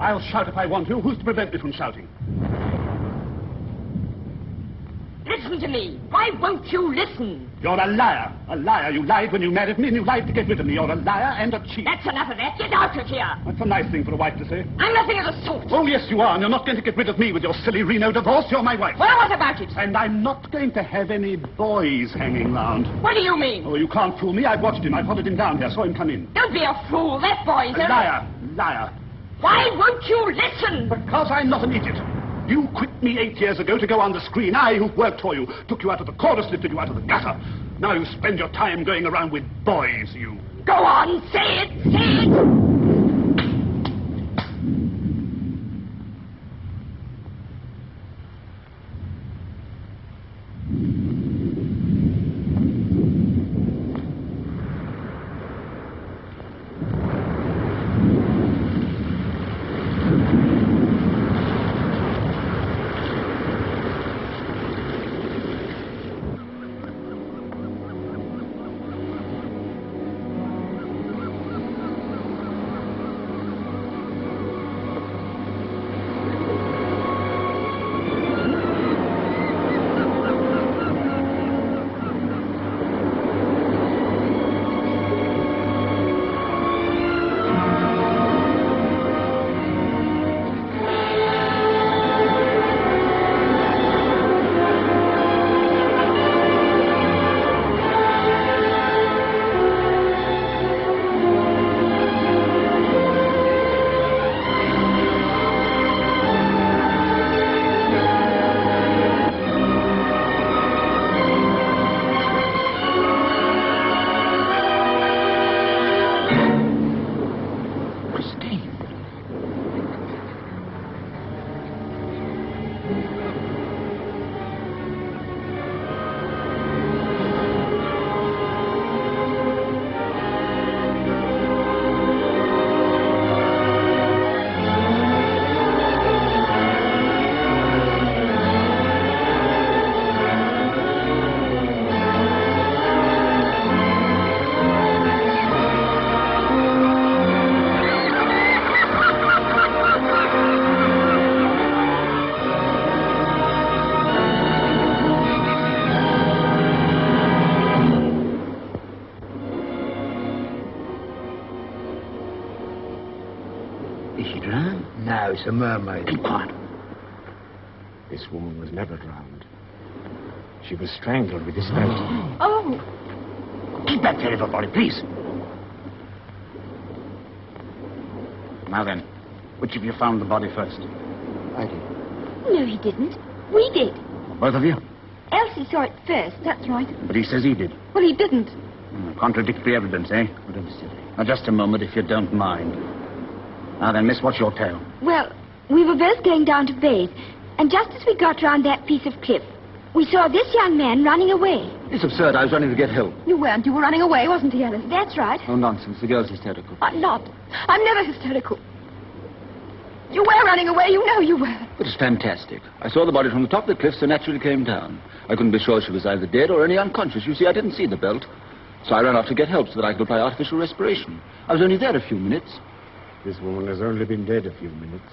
I'll shout if I want to. Who's to prevent me from shouting? Listen to me. Why won't you listen? You're a liar. A liar. You lied when you married me, and you lied to get rid of me. You're a liar and a cheat. That's enough of that. Get out of here. That's a nice thing for a wife to say. I'm nothing of the sort. Oh, yes, you are, and you're not going to get rid of me with your silly Reno divorce. You're my wife. Well, what about it? And I'm not going to have any boys hanging round. What do you mean? Oh, you can't fool me. I've watched him. I followed him down here. Saw him come in. Don't be a fool. That boy's A liar. Liar. Why won't you listen? Because I'm not an idiot. You quit me 8 years ago to go on the screen. I, who've worked for you, took you out of the chorus, lifted you out of the gutter. Now you spend your time going around with boys, you. Go on, say it, say it. It's a mermaid. Keep quiet. This woman was never drowned. She was strangled with this belt. Oh. Keep back there, little boy, please. Now then, which of you found the body first? I did. No, he didn't. We did. Both of you? Elsie saw it first, that's right. But he says he did. Well, he didn't. Contradictory evidence, eh? What am I silly? Now, just a moment, if you don't mind. Now then, miss, what's your tale? Well, we were both going down to bathe, and just as we got round that piece of cliff, we saw this young man running away. It's absurd. I was running to get help. You weren't. You were running away, wasn't he, Alice? That's right. Oh, nonsense. The girl's hysterical. I'm not. I'm never hysterical. You were running away. You know you were. But it's fantastic. I saw the body from the top of the cliff, so naturally came down. I couldn't be sure she was either dead or only unconscious. You see, I didn't see the belt. So I ran off to get help so that I could apply artificial respiration. I was only there a few minutes. This woman has only been dead a few minutes.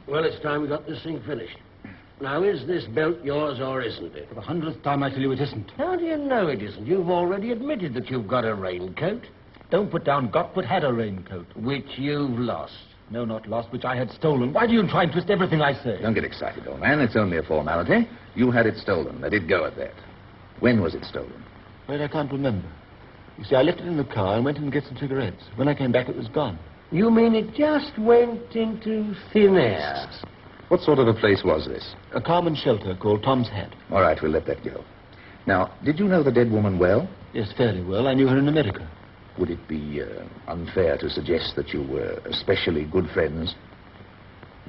Well, it's time we got this thing finished. Now, is this belt yours or isn't it? For the 100th time, I tell you it isn't. How do you know it isn't? You've already admitted that you've got a raincoat. Don't put down got, but had a raincoat. Which you've lost. No, not lost, which I had stolen. Why do you try and twist everything I say? Don't get excited, old man. It's only a formality. You had it stolen. Let it go at that. When was it stolen? Well, I can't remember. You see, I left it in the car and went in to get some cigarettes. When I came back, it was gone. You mean it just went into thin air? What sort of a place was this? A common shelter called Tom's Hat. All right, we'll let that go. Now, did you know the dead woman well? Yes, fairly well. I knew her in America. Would it be unfair to suggest that you were especially good friends?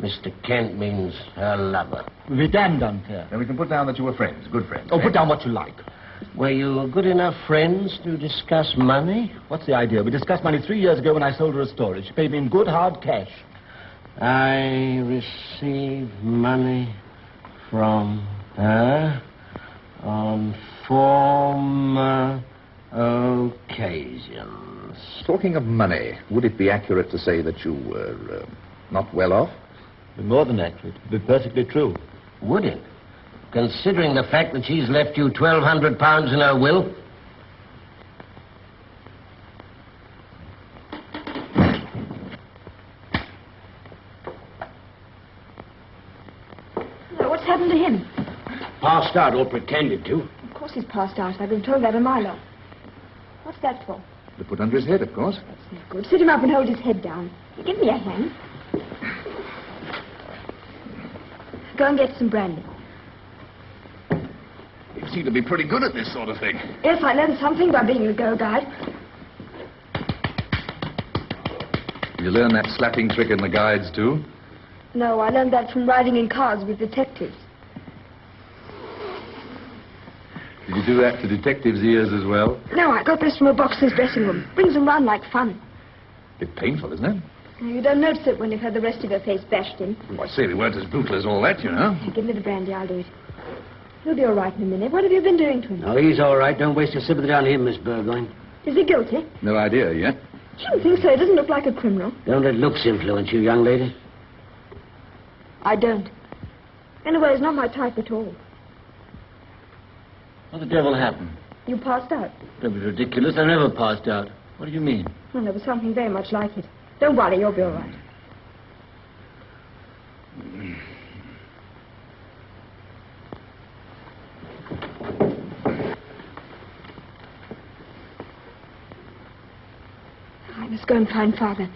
Mr. Kent means her lover. It would be damned unfair. Then we can put down that you were friends, good friends. Oh, put down what you like. Were you good enough friends to discuss money? What's the idea? We discussed money 3 years ago when I sold her a story. She paid me in good, hard cash. I received money from her on former occasions. Talking of money, would it be accurate to say that you were not well off? It'd be more than accurate. It'd be perfectly true. Would it? Considering the fact that she's left you £1,200 in her will? Well, what's happened to him? Passed out, or pretended to. Of course he's passed out. I've been told that a mile off. What's that for? To put under his head, of course. That's no good. Sit him up and hold his head down. Give me a hand. Go and get some brandy. You seem to be pretty good at this sort of thing. Yes, I learned something by being a girl guide. You learn that slapping trick in the guides, too? No, I learned that from riding in cars with detectives. Did you do that to detectives' ears as well? No, I got this from a boxer's dressing room. Brings them round like fun. Bit painful, isn't it? You don't notice it when you've had the rest of your face bashed in. Well, I say they weren't as brutal as all that, you know. Now, give me the brandy, I'll do it. He'll be all right in a minute. What have you been doing to him? No, he's all right. Don't waste your sympathy on him, Miss Burgoyne. Is he guilty? No idea yet. Shouldn't think so. He doesn't look like a criminal. Don't let looks influence you, young lady. I don't. Anyway, he's not my type at all. What the devil happened? You passed out. That was ridiculous. I never passed out. What do you mean? Well, there was something very much like it. Don't worry, you'll be all right. I must go and find Father.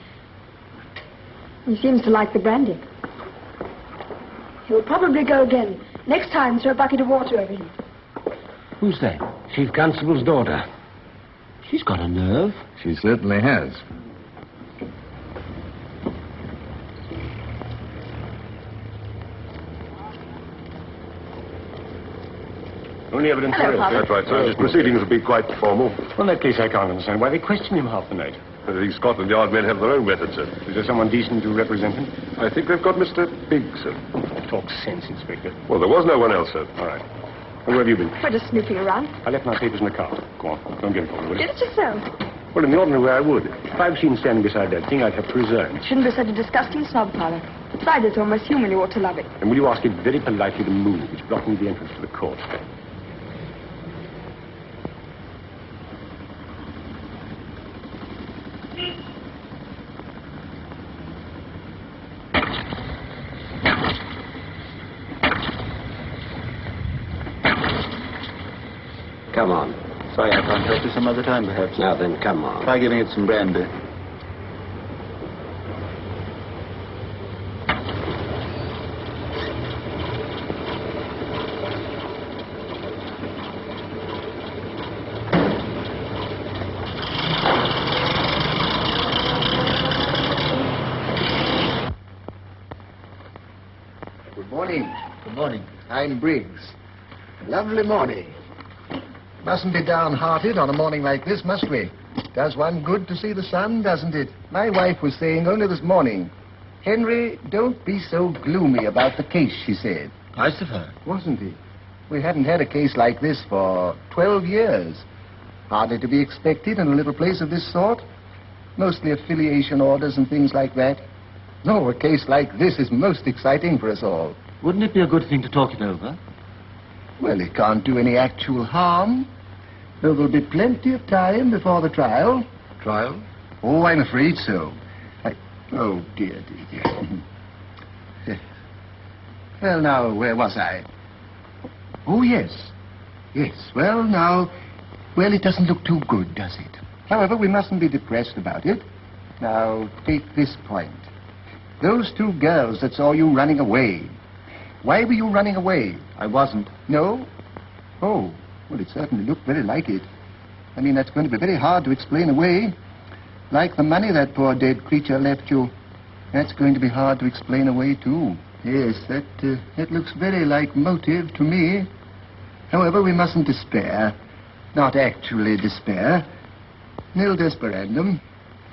He seems to like the brandy. He'll probably go again. Next time, throw a bucket of water over him. Who's that? Chief Constable's daughter. She's got a nerve. She certainly has. Only evidence Hello, there. Father. That's right, sir. His proceedings will be quite formal. Well, in that case, I can't understand why they question him half the night. The Scotland Yard men have their own methods, sir. Is there someone decent to represent him? I think they've got Mr. Biggs, sir. Talk sense, Inspector. Well, there was no one else, sir. All right. Well, where have you been? We're just snooping around. I left my papers in the car. Go on. Don't get involved with Did it. it yourself? Well, in the ordinary way, I would. If I've seen standing beside that thing, I'd have to resign. Shouldn't be such a disgusting snob, Father. Besides, it's almost human. You ought to love it. And will you ask it very politely to move? It's blocking the entrance to the court. Come on. Sorry, I can't help you some other time, perhaps. Now then, come on. Try giving it some brandy. Good morning. Good morning. I'm Briggs. Lovely morning. Mustn't be downhearted on a morning like this, must we? Does one good to see the sun, doesn't it? My wife was saying only this morning, Henry, don't be so gloomy about the case, she said. Nice of her. Wasn't it? We hadn't had a case like this for 12 years. Hardly to be expected in a little place of this sort. Mostly affiliation orders and things like that. No, a case like this is most exciting for us all. Wouldn't it be a good thing to talk it over? Well, it can't do any actual harm. There will be plenty of time before the trial. Trial? Oh, I'm afraid so. Oh, dear, dear, dear. Well, now, where was I? Oh, yes. Yes, well, now... Well, it doesn't look too good, does it? However, we mustn't be depressed about it. Now, take this point. Those two girls that saw you running away. Why were you running away? I wasn't. No? Oh, well, it certainly looked very like it. I mean, that's going to be very hard to explain away. Like the money that poor dead creature left you. That's going to be hard to explain away, too. Yes, that looks very like motive to me. However, we mustn't despair. Not actually despair. Nil desperandum.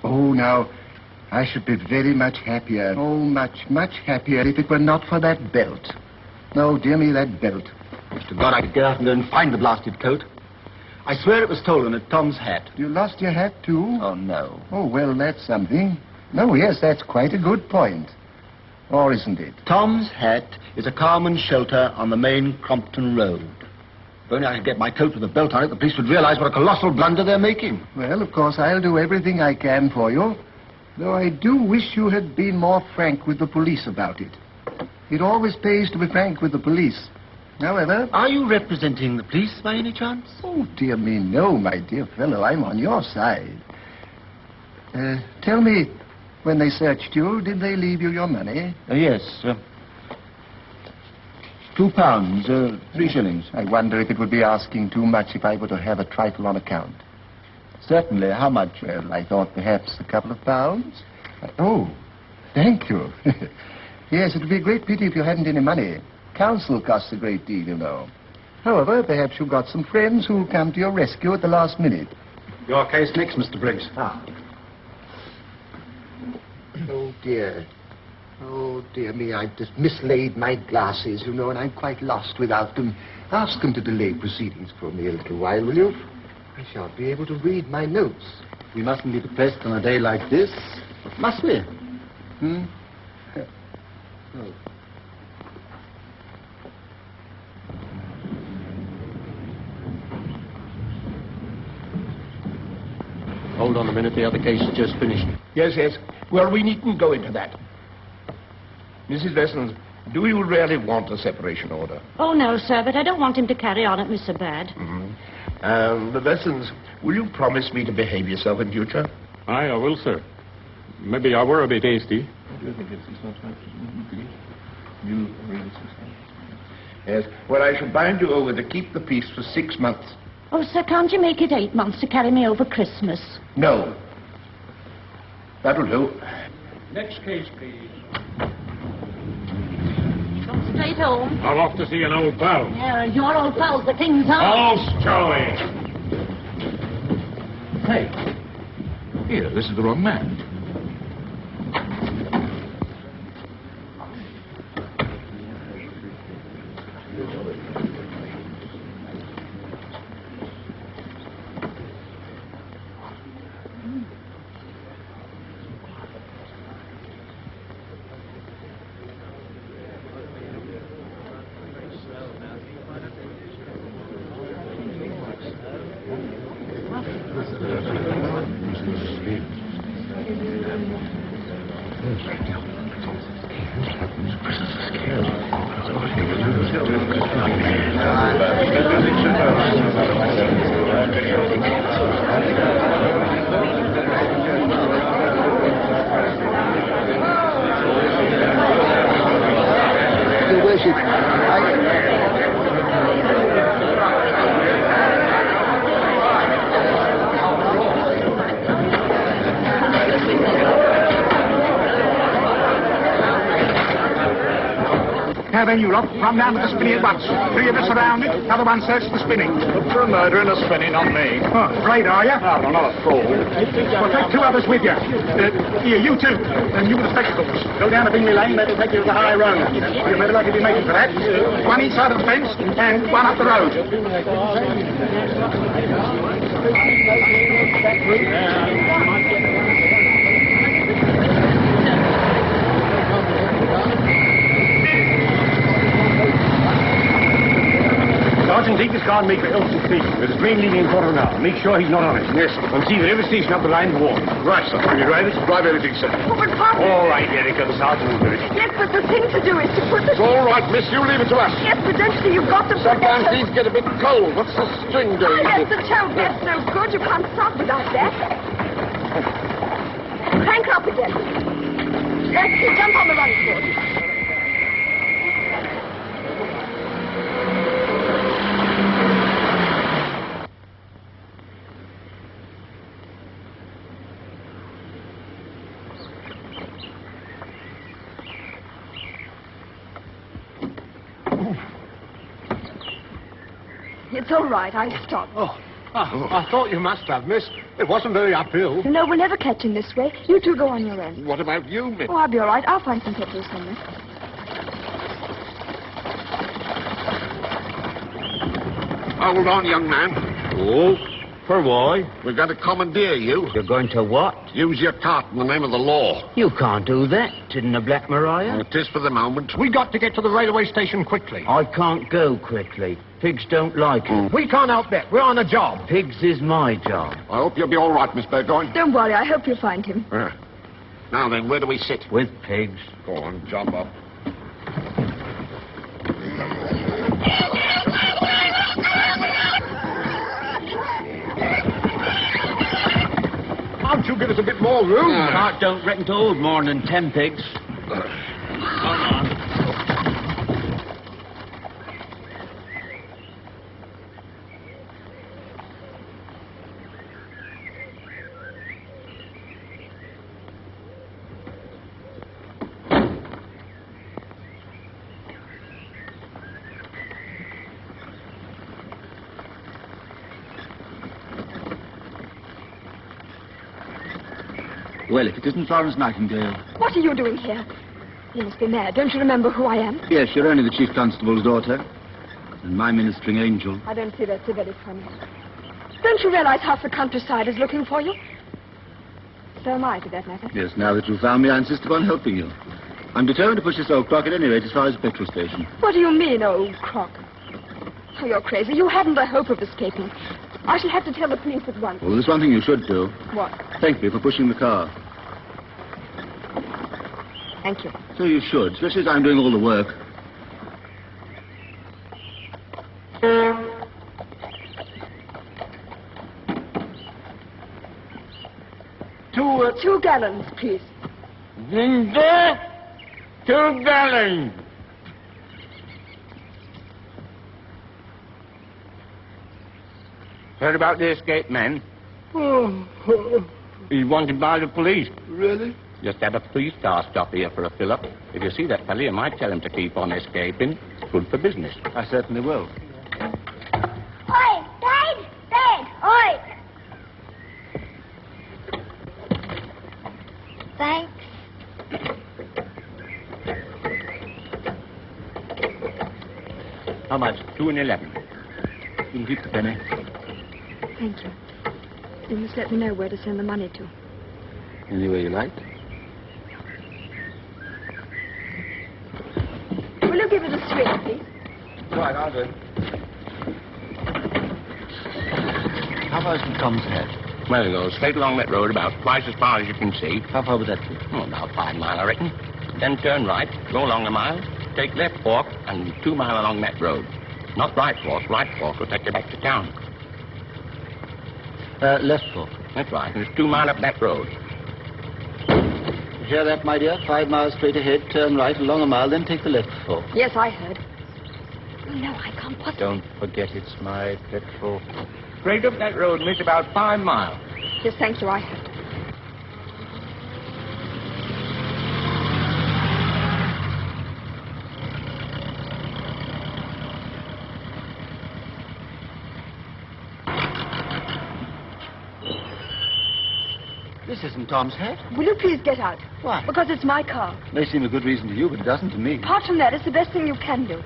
Oh, now, I should be very much happier. Oh, much, much happier if it were not for that belt. No, dear me, that belt. To God, I could get out and go and find the blasted coat. I swear it was stolen at Tom's hat. You lost your hat, too? Oh, no. Oh, well, that's something. No, yes, that's quite a good point. Or isn't it? Tom's hat is a Carmen shelter on the main Crompton Road. If only I could get my coat with a belt on it, the police would realize what a colossal blunder they're making. Well, of course, I'll do everything I can for you. Though I do wish you had been more frank with the police about it. It always pays to be frank with the police. However... Are you representing the police by any chance? Oh, dear me, no, my dear fellow. I'm on your side. Tell me, when they searched you, did they leave you your money? Yes, £2, 3 shillings. I wonder if it would be asking too much if I were to have a trifle on account. Certainly. How much? Well, I thought perhaps a couple of pounds. Oh, thank you. Yes, it would be a great pity if you hadn't any money. Counsel costs a great deal, you know. However, perhaps you've got some friends who'll come to your rescue at the last minute. Your case next, Mr. Briggs. Ah. Oh, dear. Oh, dear me, I've just mislaid my glasses, you know, and I'm quite lost without them. Ask them to delay proceedings for me a little while, will you? I shan't be able to read my notes. We mustn't be depressed on a day like this. Must we? Oh. Hold on a minute, the other case is just finished. Yes, yes. Well, we needn't go into that. Mrs. Lessons, do you really want a separation order? Oh, no, sir, but I don't want him to carry on at me so bad. The Lessons, will you promise me to behave yourself in future? Aye, I will, sir. Maybe I were a bit hasty. Yes. Well, I shall bind you over to keep the peace for 6 months. Oh, sir, can't you make it 8 months to carry me over Christmas? No. That'll do. Next case, please. Come straight home. I'm off to see an old pal. Yeah, and your old pal's the king's house. Oh, Joey! Hey, here, this is the wrong man. Your worship, Now then, you lot, run down to the spinney at once. 3 of us around it, other one search the spinning. Look for a murder and a spinning on me. Oh, afraid, are you? No, I'm not a fool. Well, take 2 others with you. Here, you 2. And you with the spectacles. Go down to Bingley Lane, that'll take you to the high road. You'll better likely be making for that. 1 each side of the fence, and 1 up the road. Sergeant, take this car and make for Elton Station. There's a train leaving in a quarter of an hour. Make sure he's not on it. Yes. And see that every station up the line's warm. Right, sir. Will you drive it? Drive everything, sir. Oh, but Papa... All right, Derrick, the sergeant will do it. Yes, but the thing to do is to put the... It's all right, miss. You leave it to us. Yes, but don't you see, you've got to put Sometimes that... these get a bit cold. What's the string doing? Oh, yes, the toe. That's no good. You can't stop without that. Crank up again. Let's see, jump on the running board. It's all right. I stopped. I thought you must have, miss. It wasn't very uphill. No, we'll never catch him this way. You two go on your own. What about you, miss? Oh, I'll be all right. I'll find some petrol somewhere. Hold on, young man. Oh, for why? We're going to commandeer you. You're going to what? Use your cart in the name of the law. You can't do that, didn't the Black Maria? It is for the moment. We got to get to the railway station quickly. I can't go quickly. Pigs don't like it. We can't help that. We're on a job. Pigs is my job. I hope you'll be all right, Miss Burgoyne. Don't worry. I hope you'll find him. Now then, where do we sit? With pigs. Go on, jump up. Can't you give us a bit more room? Cart don't reckon to hold more than 10 pigs. Come on. Well, if it isn't Florence Nightingale. What are you doing here? You must be mad. Don't you remember who I am? Yes, you're only the Chief Constable's daughter. And my ministering angel. I don't see that's so very funny. Don't you realize half the countryside is looking for you? So am I, for that matter. Yes, now that you've found me, I insist upon helping you. I'm determined to push this old crock at any rate as far as the petrol station. What do you mean, old crock? Oh, you're crazy. You haven't a hope of escaping. I shall have to tell the police at once. Well, there's one thing you should do. What? Thank me for pushing the car. Thank you. So you should, especially as I'm doing all the work. Two gallons, please. Ginger, 2 gallons. Heard about the escaped man? He's wanted by the police. Really? Just had a police car stop here for a fill-up. If you see that fella, you might tell him to keep on escaping. Good for business. I certainly will. Oi, Dad! Dad! Oi! Thanks. How much? 2 and 11. You can keep the penny. Thank you. You must let me know where to send the money to. Anywhere you like. Will you give it a swing, please? Right, I'll do. How far is from Tom's Head? Well, you go straight along that road about twice as far as you can see. How far would that be? Oh, about 5 miles, I reckon. Then turn right, go along a mile, take left fork, and 2 miles along that road. Not right fork. Right fork will take you back to town. Left fork. That's right. And it's 2 miles up that road. You hear that, my dear? 5 miles straight ahead, turn right along a mile, then take the left fork. Yes, I heard. Oh, no, I can't possibly. Don't forget it's my petrol. Straight up that road, miss, about 5 miles. Yes, thank you, I heard. This isn't Tom's Head. Will you please get out? Why? Because it's my car. May seem a good reason to you, but it doesn't to me. Apart from that, it's the best thing you can do.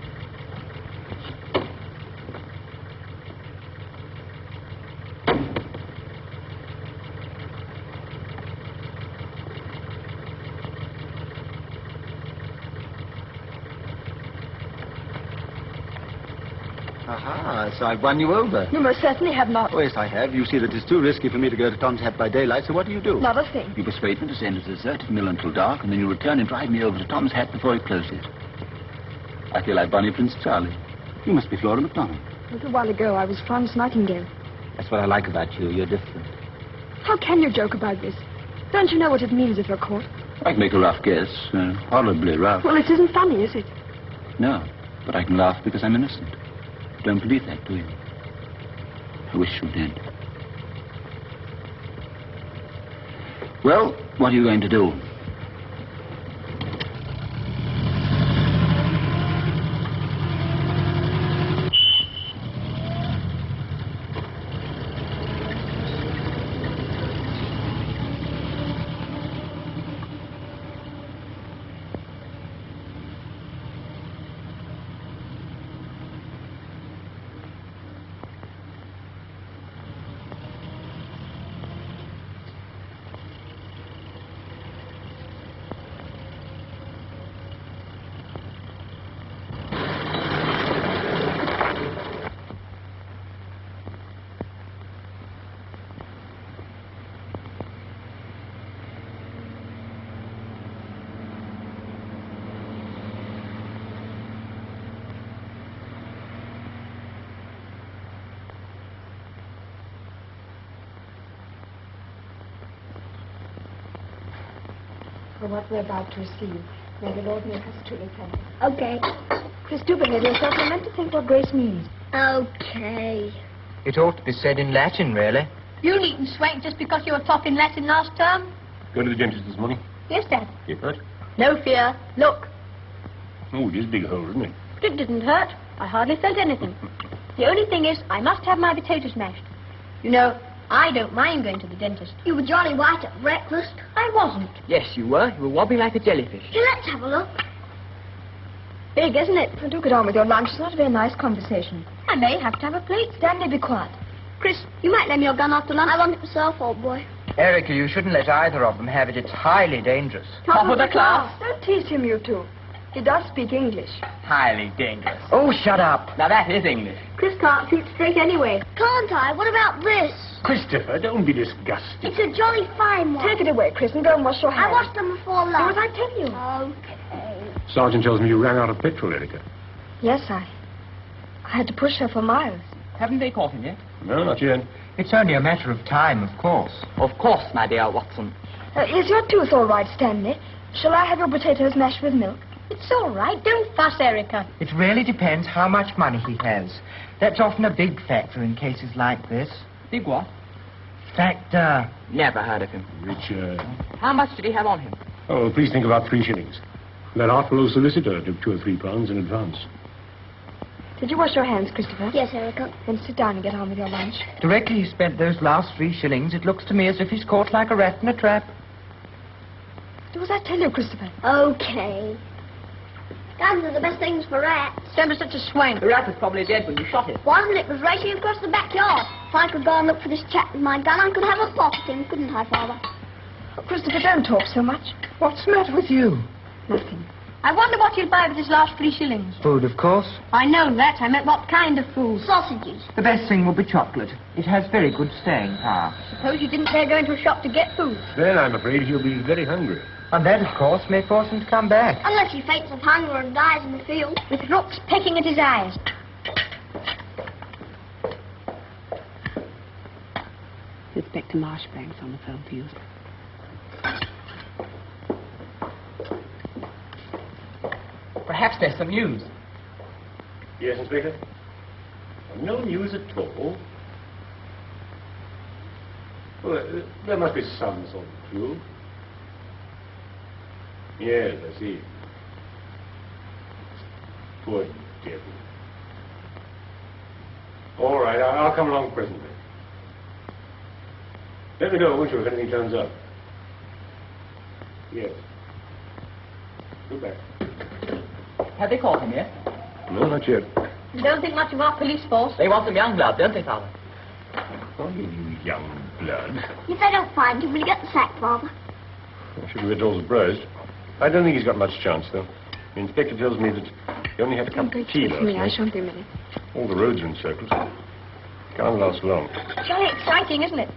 Aha, so I've won you over. You most certainly have not. Oh, yes, I have. You see that it's too risky for me to go to Tom's Hat by daylight, so what do? Not a thing. You persuade me to stay in the deserted mill until dark, and then you return and drive me over to Tom's Hat before he closes. I feel like Bonnie Prince Charlie. You must be Flora MacDonald. A little while ago, I was Florence Nightingale. That's what I like about you. You're different. How can you joke about this? Don't you know what it means if you're caught? I can make a rough guess. Horribly rough. Well, it isn't funny, is it? No, but I can laugh because I'm innocent. You don't believe that, do you? I wish you did. Well, what are you going to do? For what we're about to receive, may the Lord make us truly thankful. Okay. Chris, do behave yourself. You're meant to think what grace means. Okay. It ought to be said in Latin, really. You needn't swank just because you were top in Latin last term. Go to the dentist this morning. Yes, Dad. You hurt? No fear. Look. Oh, it is a big hole, isn't it? It didn't hurt. I hardly felt anything. The only thing is, I must have my potatoes mashed. You know, I don't mind going to the dentist. You were jolly white at breakfast. I wasn't. Yes, you were. You were wobbling like a jellyfish. Here, let's have a look. Big, isn't it? Well, do get on with your lunch. It's not a very nice conversation. I may have to have a plate. Stanley, be quiet. Chris, you might lend me your gun after lunch. I want it myself, old boy. Erica, you shouldn't let either of them have it. It's highly dangerous. Top of the class. Don't tease him, you two. He does speak English. Highly dangerous. Oh, shut up. Now that is English. Chris can't shoot straight anyway. Can't I? What about this? Christopher, don't be disgusted. It's a jolly fine one. Take it away, Chris, and go and wash your hands. I washed them before lunch. Do as I tell you. Okay. Sergeant tells me you ran out of petrol, Erica. Yes, I had to push her for miles. Haven't they caught him yet? No, not yet. It's only a matter of time, of course. Of course, my dear Watson. Is your tooth all right, Stanley? Shall I have your potatoes mashed with milk? It's all right. Don't fuss, Erica. It really depends how much money he has. That's often a big factor in cases like this. Big what? Factor. Never heard of him. Richard. How much did he have on him? Oh, please think about 3 shillings. That artful old solicitor took 2 or 3 pounds in advance. Did you wash your hands, Christopher? Yes, Erica. Then sit down and get on with your lunch. Directly he spent those last 3 shillings, it looks to me as if he's caught like a rat in a trap. Do as I tell you, Christopher. Okay. Guns are the best things for rats. Don't be such a swank. The rat was probably dead when you shot it. Wasn't it? It was racing across the backyard. If I could go and look for this chap with my gun, I could have a pop at him, couldn't I, Father? Oh, Christopher, don't talk so much. What's the matter with you? Nothing. I wonder what you'll buy with his last 3 shillings. Food, of course. I know that. I meant what kind of food. Sausages. The best thing will be chocolate. It has very good staying power. Suppose you didn't dare go into a shop to get food. Then I'm afraid he'll be very hungry. And that, of course, may force him to come back. Unless he faints of hunger and dies in the field. With rooks pecking at his eyes. Inspector Marshbank's on the phone for you. Perhaps there's some news. Yes, Inspector? No news at all. Well, there must be some sort of clue. Yes, I see. Poor devil. All right, I'll come along presently. Let me know, won't you, if anything turns up. Yes. Goodbye. Have they caught him yet? No, not yet. You don't think much of our police force? They want some young blood, don't they, Father? Oh, you young blood. If they don't find him, will he get the sack, Father? I shouldn't be at all surprised. I don't think he's got much chance, though. The inspector tells me that he only had a cup of tea last Excuse me, I night. shan't be a minute. All the roads are in circles. Can't last long. Jolly exciting, isn't it?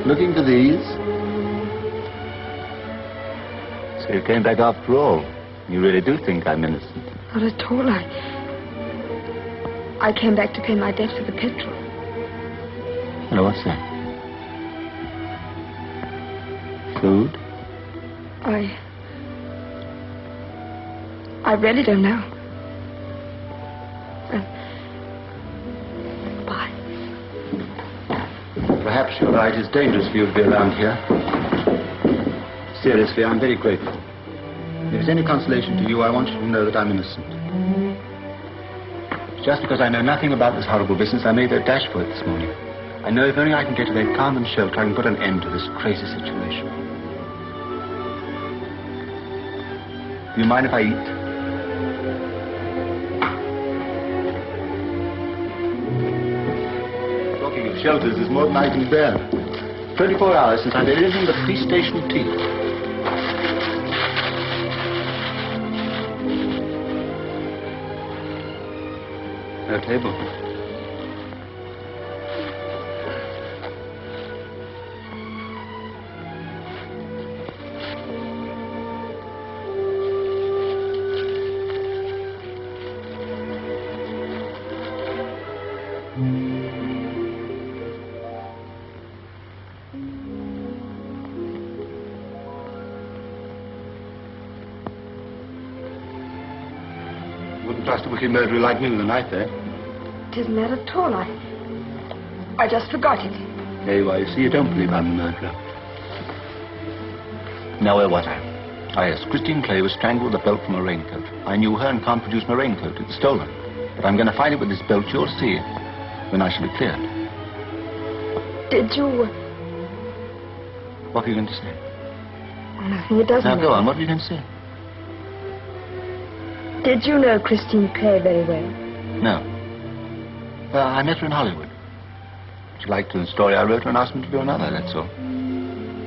Looking for these? So you came back after all. You really do think I'm innocent? Not at all. I came back to pay my debt for the petrol. Hello, what's that? Food? I really don't know. Bye. Perhaps you're right. It's dangerous for you to be around here. Seriously, I'm very grateful. If there's any consolation to you, I want you to know that I'm innocent. Just because I know nothing about this horrible business, I made a dash for it this morning. I know if only I can get away calm and shelter, I can put an end to this crazy situation. Do you mind if I eat? Talking of shelters is more than I can bear. 24 hours since I've had anything but police station tea. No table. Wouldn't trust a wicked murderer like me with a knife there. It isn't that at all. I just forgot it. There you are. You see, you don't believe I'm the murderer. Now, where was I? Ah, yes. Christine Clay was strangled with a belt from a raincoat. I knew her and can't produce my raincoat. It's stolen. But I'm going to find it with this belt. You'll see when I shall be cleared. Did you... What were you going to say? Nothing. It doesn't Now, matter. go on. What were you going to say? Did you know Christine Clay very well? No. I met her in Hollywood. She liked the story I wrote and asked me to do another, that's all.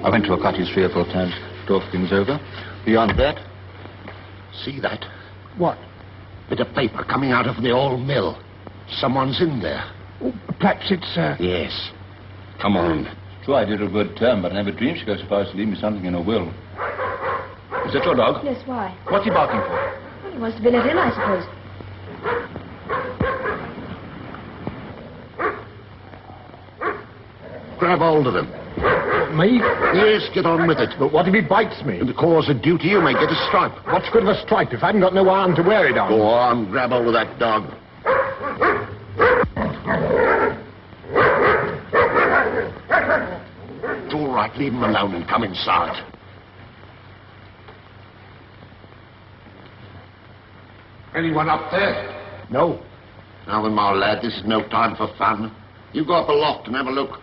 I went to her cottage 3 or 4 times to talk things over. Beyond that... See that? What? Bit of paper coming out of the old mill. Someone's in there. Oh, perhaps it's, Yes. Come on. True, I did her a good turn, but I never dreamed she'd go so far as to leave me something in her will. Is that your dog? Yes, why? What's he barking for? He wants to be let in, I suppose. Grab hold of him. Me? Yes, get on with it. But what if he bites me? In the cause of duty, you may get a stripe. What's good of a stripe if I haven't got no arm to wear it on? Go on, grab hold of that dog. right. Leave him alone and come inside. Anyone up there? No. Now then, my lad, this is no time for fun. You go up aloft and have a look.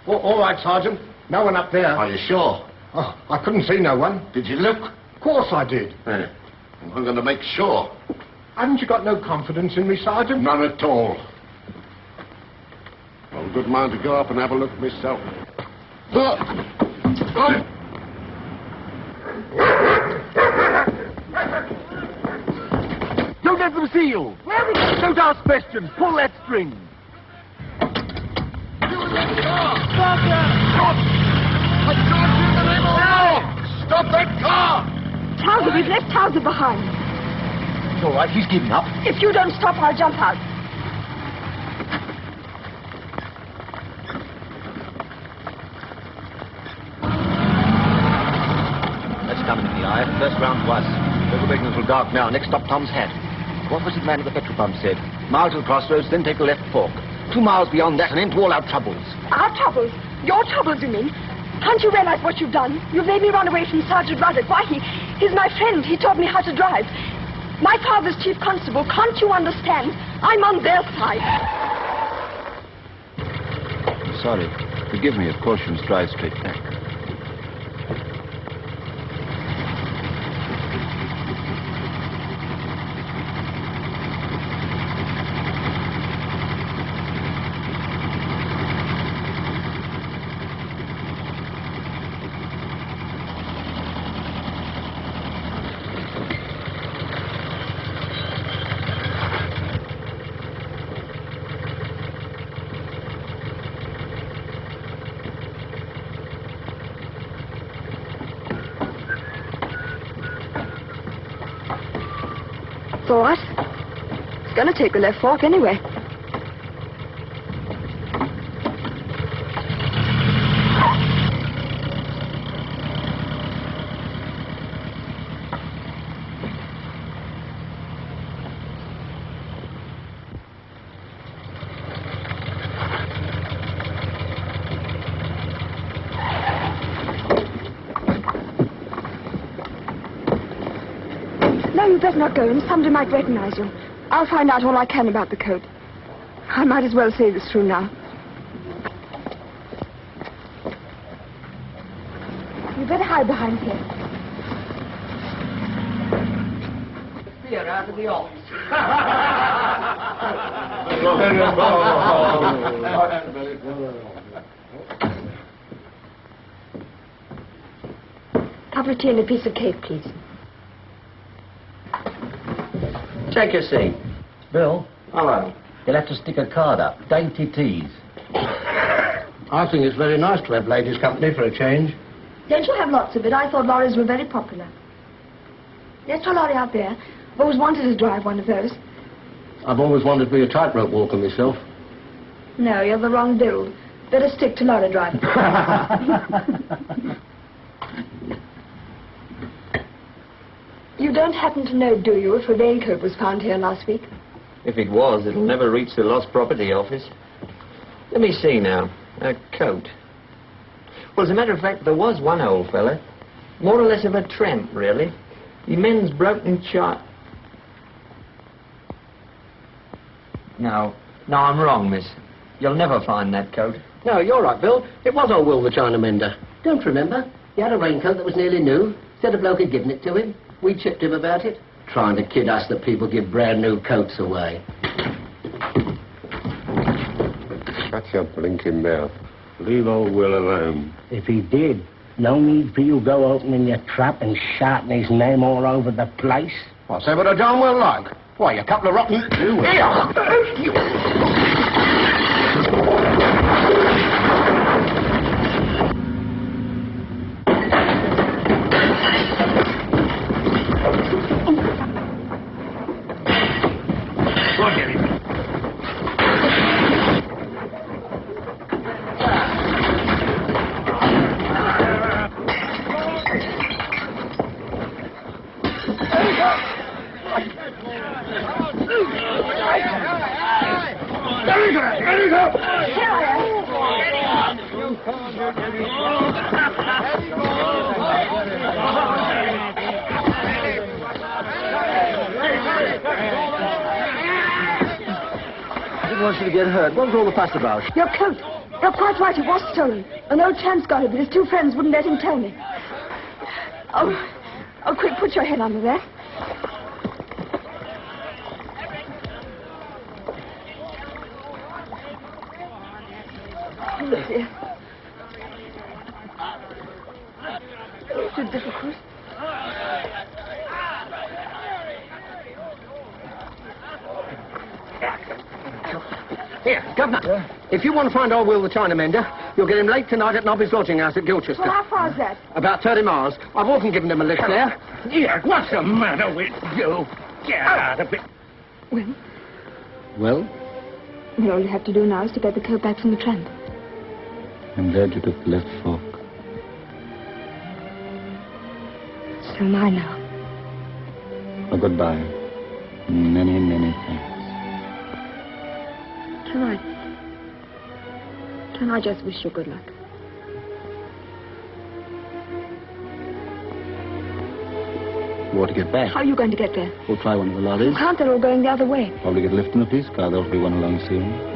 All right, Sergeant. No one up there. Are you sure? Oh, I couldn't see no one. Did you look? Of course I did. I'm going to make sure. Haven't you got no confidence in me, Sergeant? None at all. I've a good mind to go up and have a look myself. Don't let them see you. Don't ask questions. Pull that string. Stop that! Stop! I charge you in the name of law! Stop that car! Towser, we've left Towser behind. It's all right, he's giving up. If you don't stop, I'll jump out. That's coming in the eye. First round to us. Local beacons will dark now. Next stop, Tom's Hat. What was it man at the petrol pump said? Mile to the crossroads, then take the left fork. 2 miles beyond that and into all our troubles. Our troubles? Your troubles, you mean? Can't you realize what you've done? You've made me run away from Sergeant Ruddock. Why, he's my friend. He taught me how to drive. My father's chief constable. Can't you understand? I'm on their side. Sorry. Forgive me if caution strides straight back. It's all right. It's going to take the left fork anyway. No, you better not go in. Somebody might recognize you. I'll find out all I can about the coat. I might as well say this through now. You better hide behind here. Spear out of the office. Cup of tea and a piece of cake, please. Take your seat. Bill? Hello. You'll have to stick a card up. Dainty teas. I think it's very nice to have ladies' company for a change. Don't you have lots of it? I thought lorries were very popular. Let's try a lorry out there. I've always wanted to drive one of those. I've always wanted to be a tightrope walker myself. No, you're the wrong build. Better stick to lorry driving. You don't happen to know, do you, if a raincoat was found here last week? If it was, it'll never reach the lost property office. Let me see now. A coat. Well, as a matter of fact, there was one old fella. More or less of a tramp, really. He mends broken chart. No, I'm wrong, miss. You'll never find that coat. No, you're right, Bill. It was old Will the China mender. Don't remember? He had a raincoat that was nearly new. Said a bloke had given it to him. We chipped him about it. Trying to kid us that people give brand new coats away. Shut your blinking mouth. Leave old Will alone. If he did, no need for you go opening your trap and shouting his name all over the place. I'll say what I darn well like. Why, you couple of rotten... Derrick! Here I am. I didn't want you to get hurt. What was all the fuss about? Your coat. You're quite right, it was stolen. An old champ's got it, but his two friends wouldn't let him tell me. Oh, quick, put your head under there. Oh, dear. It's too difficult. Here, Governor. If you want to find old Will the China-mender, you'll get him late tonight at Nobby's lodging house at Gilchester. Well, how far is that? About 30 miles. I've often given him a lift there. Here, what's the matter with you? Get out of it. Well? Well, All you have to do now is to get the coat back from the tramp. I'm glad you took the left fork. So am I now. Oh, goodbye. Many, many thanks. Can I just wish you good luck? You ought to get back. How are you going to get there? We'll try one of the lorries. You can't, they're all going the other way. Probably get a lift in the police car. There'll be one along soon.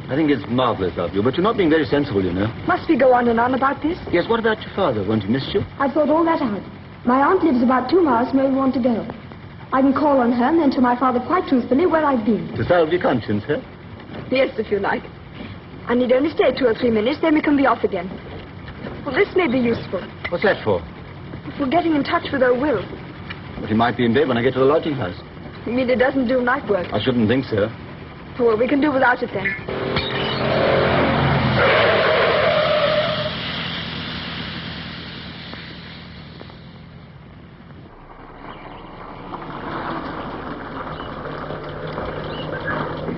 I think it's marvellous of you, but you're not being very sensible, you know. Must we go on and on about this? Yes, what about your father? Won't he miss you? I've thought all that out. My aunt lives about 2 miles from where we want to go. I can call on her and then tell my father quite truthfully where I've been. To salve your conscience, huh? Yes, if you like. I need only stay 2 or 3 minutes, then we can be off again. Well, this may be useful. What's that for? For getting in touch with old Will. But he might be in bed when I get to the lodging house. You mean it doesn't do night work? I shouldn't think so. Well, we can do without it then.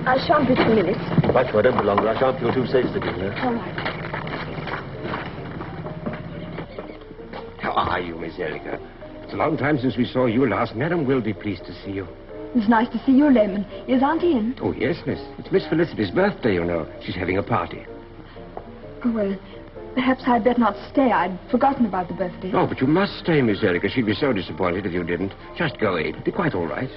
I shan't be 2 minutes. Right, so I don't be longer. I shan't feel too safe sitting here. All right. How are you, Miss Erica? It's a long time since we saw you last. Madam will be pleased to see you. It's nice to see you, Lemon. Is Auntie in? Oh, yes, miss. It's Miss Felicity's birthday, you know. She's having a party. Oh, well, perhaps I'd better not stay. I'd forgotten about the birthday. Oh, but you must stay, Miss Erica. She'd be so disappointed if you didn't. Just go, Abe. It'll be quite all right.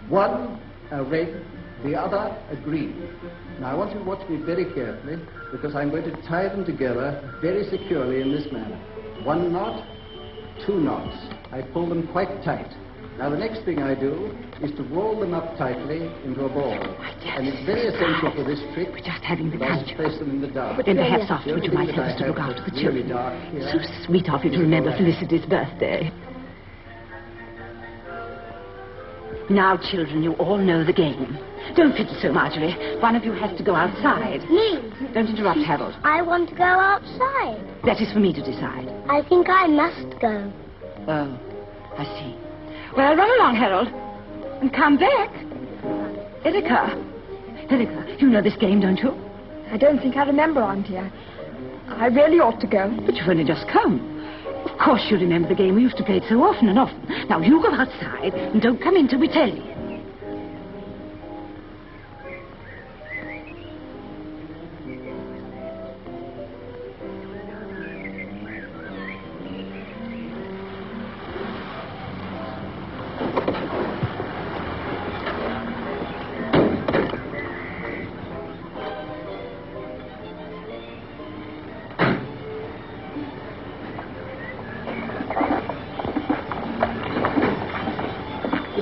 One, a red, the other, a green. Now, I want you to watch me very carefully, because I'm going to tie them together very securely in this manner. 1 knot, 2 knots. I pull them quite tight. Now, the next thing I do is to roll them up tightly into a ball. And it's very essential for this trick. We're just having the punch. Place them in the dark. Then perhaps afterwards you might help us to look after the children. So sweet of you to remember Felicity's birthday. Now, children, you all know the game. Don't fidget so, Marjorie. One of you has to go outside. Me? Don't interrupt, Harold. I want to go outside. That is for me to decide. I think I must go. Oh, I see. Well, run along, Harold. And come back. Erica, you know this game, don't you? I don't think I remember, Auntie. I really ought to go. But you've only just come. Of course you remember the game. We used to play it so often and often. Now, you go outside and don't come in till we tell you.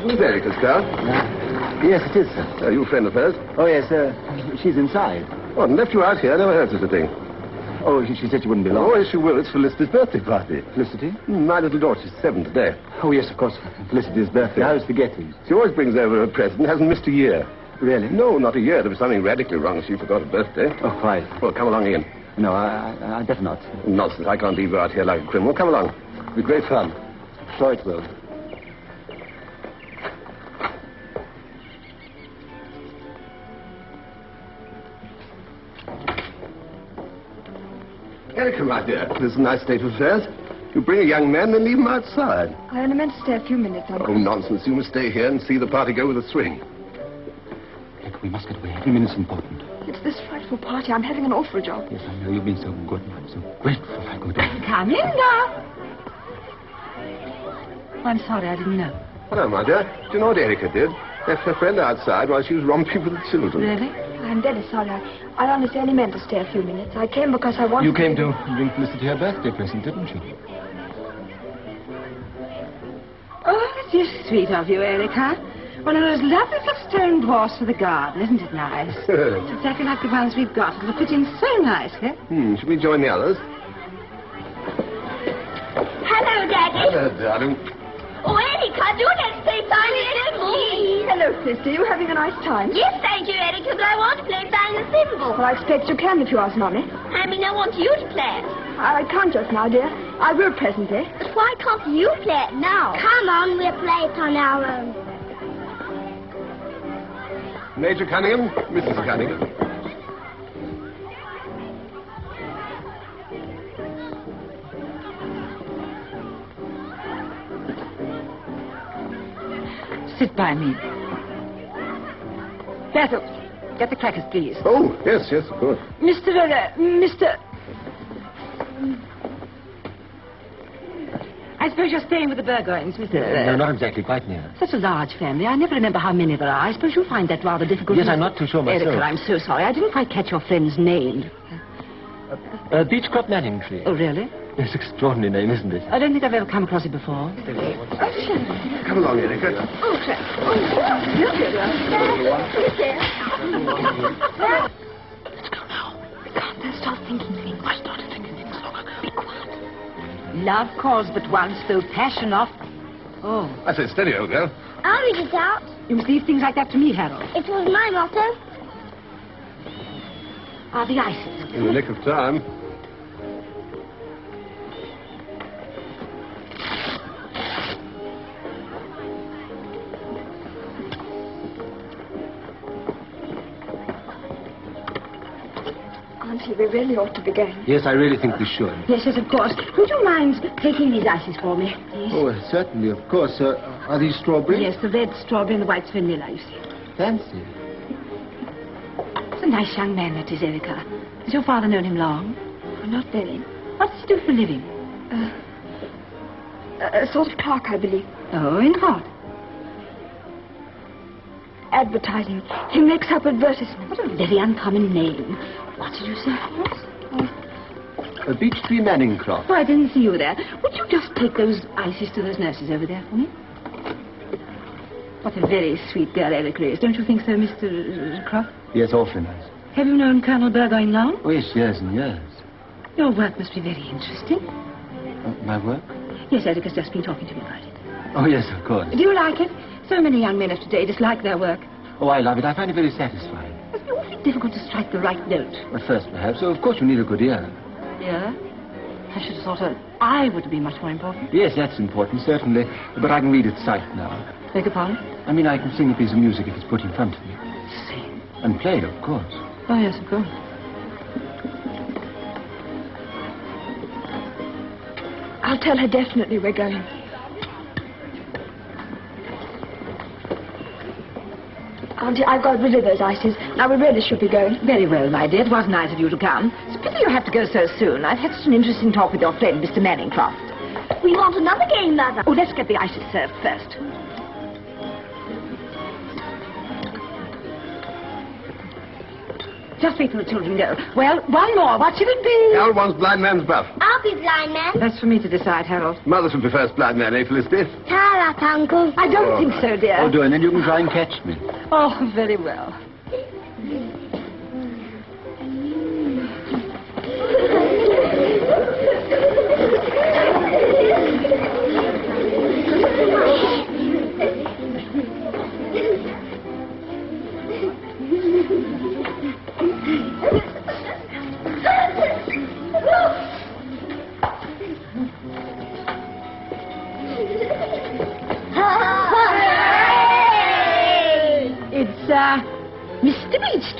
Miss Erica's car? Yes, it is, sir. Are you a friend of hers? Oh, yes, she's inside. What, and left you out here? I never heard such a thing. Oh, she said she wouldn't be long. Oh, yes, she will. It's Felicity's birthday party. Felicity? My little daughter, she's 7 today. Oh, yes, of course. Felicity's birthday. How's the getting? She always brings over a present, hasn't missed a year. Really? No, not a year. There was something radically wrong. She forgot her birthday. Oh, quite. Well, come along in. No, I better not. Nonsense. I can't leave you out here like a criminal. Come along. It'll be great fun. Sure it will. Erica, my dear, this is a nice state of affairs. You bring a young man, then leave him outside. I only meant to stay a few minutes, Uncle. Oh, nonsense. You must stay here and see the party go with a swing. Look, we must get away. Every minute's important. It's this frightful party. I'm having an awful job. Yes, I know. You've been so good. I'm so grateful for good. Come in now. I'm sorry, I didn't know. Hello, my dear. Do you know what Erica did? Left her friend outside while she was romping with the children. Really? I'm very sorry. I honestly only meant to stay a few minutes. I came because I wanted You came to bring Felicity her birthday present, didn't you? Oh, it's sweet of you, Erica. One of those lovely little stone dwarfs for the garden, isn't it nice? It's exactly like the ones we've got. It'll fit in so nicely. Should we join the others? Hello, Daddy. Hello, darling. Oh, Erica, do let's play Bang the Thimble. Hello, sister. You having a nice time? Yes, thank you, Erica, but I want to play Bang the Thimble. Well, I expect you can if you ask Mommy. I mean, I want you to play it. I can't just now, dear. I will presently. But why can't you play it now? Come on, we'll play it on our own. Major Cunningham, Mrs. Cunningham. Sit by me. Basil, get the crackers, please. Oh, yes, of course. Mr. I suppose you're staying with the Burgoynes, Mr. No, not exactly. Quite near. Such a large family. I never remember how many there are. I suppose you'll find that rather difficult. Yes, I'm not too sure myself. Erica, I'm so sorry. I didn't quite catch your friend's name. Beechcrop Manning Tree. Oh, really? Yes, extraordinary name, isn't it? I don't think I've ever come across it before. Come along, Erica. Oh, look at her. Let's go now. We can't then start thinking things. I started thinking things longer. Be quiet. Love calls but once, though passion oft. Oh. I say, steady, old girl. I'll read it out. You must leave things like that to me, Harold. It was my motto. Are the ices? In the nick of time. Auntie, we really ought to be going. Yes, I really think we should. Yes, of course. Would you mind taking these ices for me, please? Oh, certainly, of course. Are these strawberries? Yes, the red strawberry and the white's vanilla, you see. Fancy. It's a nice young man, that is, Erica. Has your father known him long? Oh, not very. What does he do for a living? A sort of clerk, I believe. Oh, in what? Advertising. He makes up advertisements. What a very uncommon name. What did you say? A beech tree Manning crop. Oh, I didn't see you there. Would you just take those ices to those nurses over there for me? What a very sweet girl Erica is. Don't you think so, Mr. Croft? Yes, awfully nice. Have you known Colonel Burgoyne long? Oh, yes, years and years. Your work must be very interesting. My work? Yes, Erica's just been talking to me about it. Oh, yes, of course. Do you like it? So many young men of today dislike their work. Oh, I love it. I find it very satisfying. It's awfully difficult to strike the right note. At first, perhaps. So, of course, you need a good ear. Yeah? I should have thought an eye would be much more important. Yes, that's important, certainly. But I can read at sight now. Beg your pardon? I mean, I can sing a piece of music if it's put in front of me. Sing? And play, of course. Oh, yes, of course. I'll tell her definitely we're going. Auntie, I've got rid of those ices. Now, we really should be going. Very well, my dear. It was nice of you to come. It's a pity you have to go so soon. I've had such an interesting talk with your friend, Mr. Manningcroft. We want another game, Mother. Oh, let's get the ices served first. Just wait till the children go. Well, one more. What should it be? Harold wants blind man's buff. I'll be blind man. That's for me to decide, Harold. Mother should prefer blind man, eh, Felicity? Tie up, Uncle. I don't think so, dear. Oh, do, and then you can try and catch me. Oh, very well.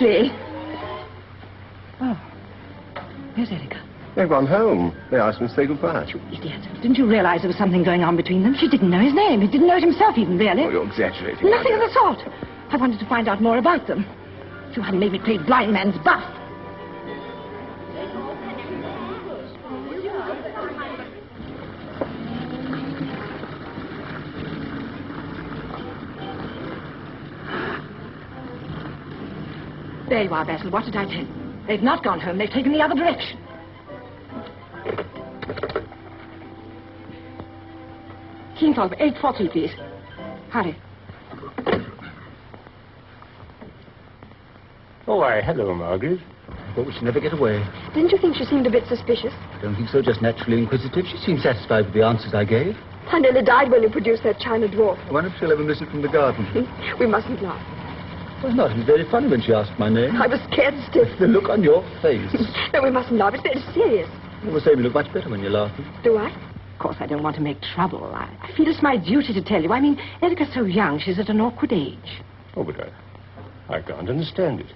nicely. Oh. Where's Erica? They've gone home. They asked me to say goodbye. You idiot. Didn't you realize there was something going on between them? She didn't know his name. He didn't know it himself even, really. Oh, you're exaggerating. Nothing of the sort. I wanted to find out more about them. If you hadn't made me play blind man's buff. There you are, Basil. What did I tell you? They've not gone home. They've taken the other direction. Kingthorpe, 840, please. Hurry. Oh, why, hello, Margaret. I thought we should never get away. Didn't you think she seemed a bit suspicious? I don't think so, just naturally inquisitive. She seemed satisfied with the answers I gave. I nearly died when you produced that china dwarf. I wonder if she'll ever miss it from the garden. We mustn't laugh. It was not. It was very funny when she asked my name. I was scared stiff. The look on your face. No, we mustn't laugh. It's very serious. You were saying you look much better when you're laughing. Do I? Of course, I don't want to make trouble. I feel it's my duty to tell you. I mean, Erica's so young. She's at an awkward age. Oh, but I can't understand it.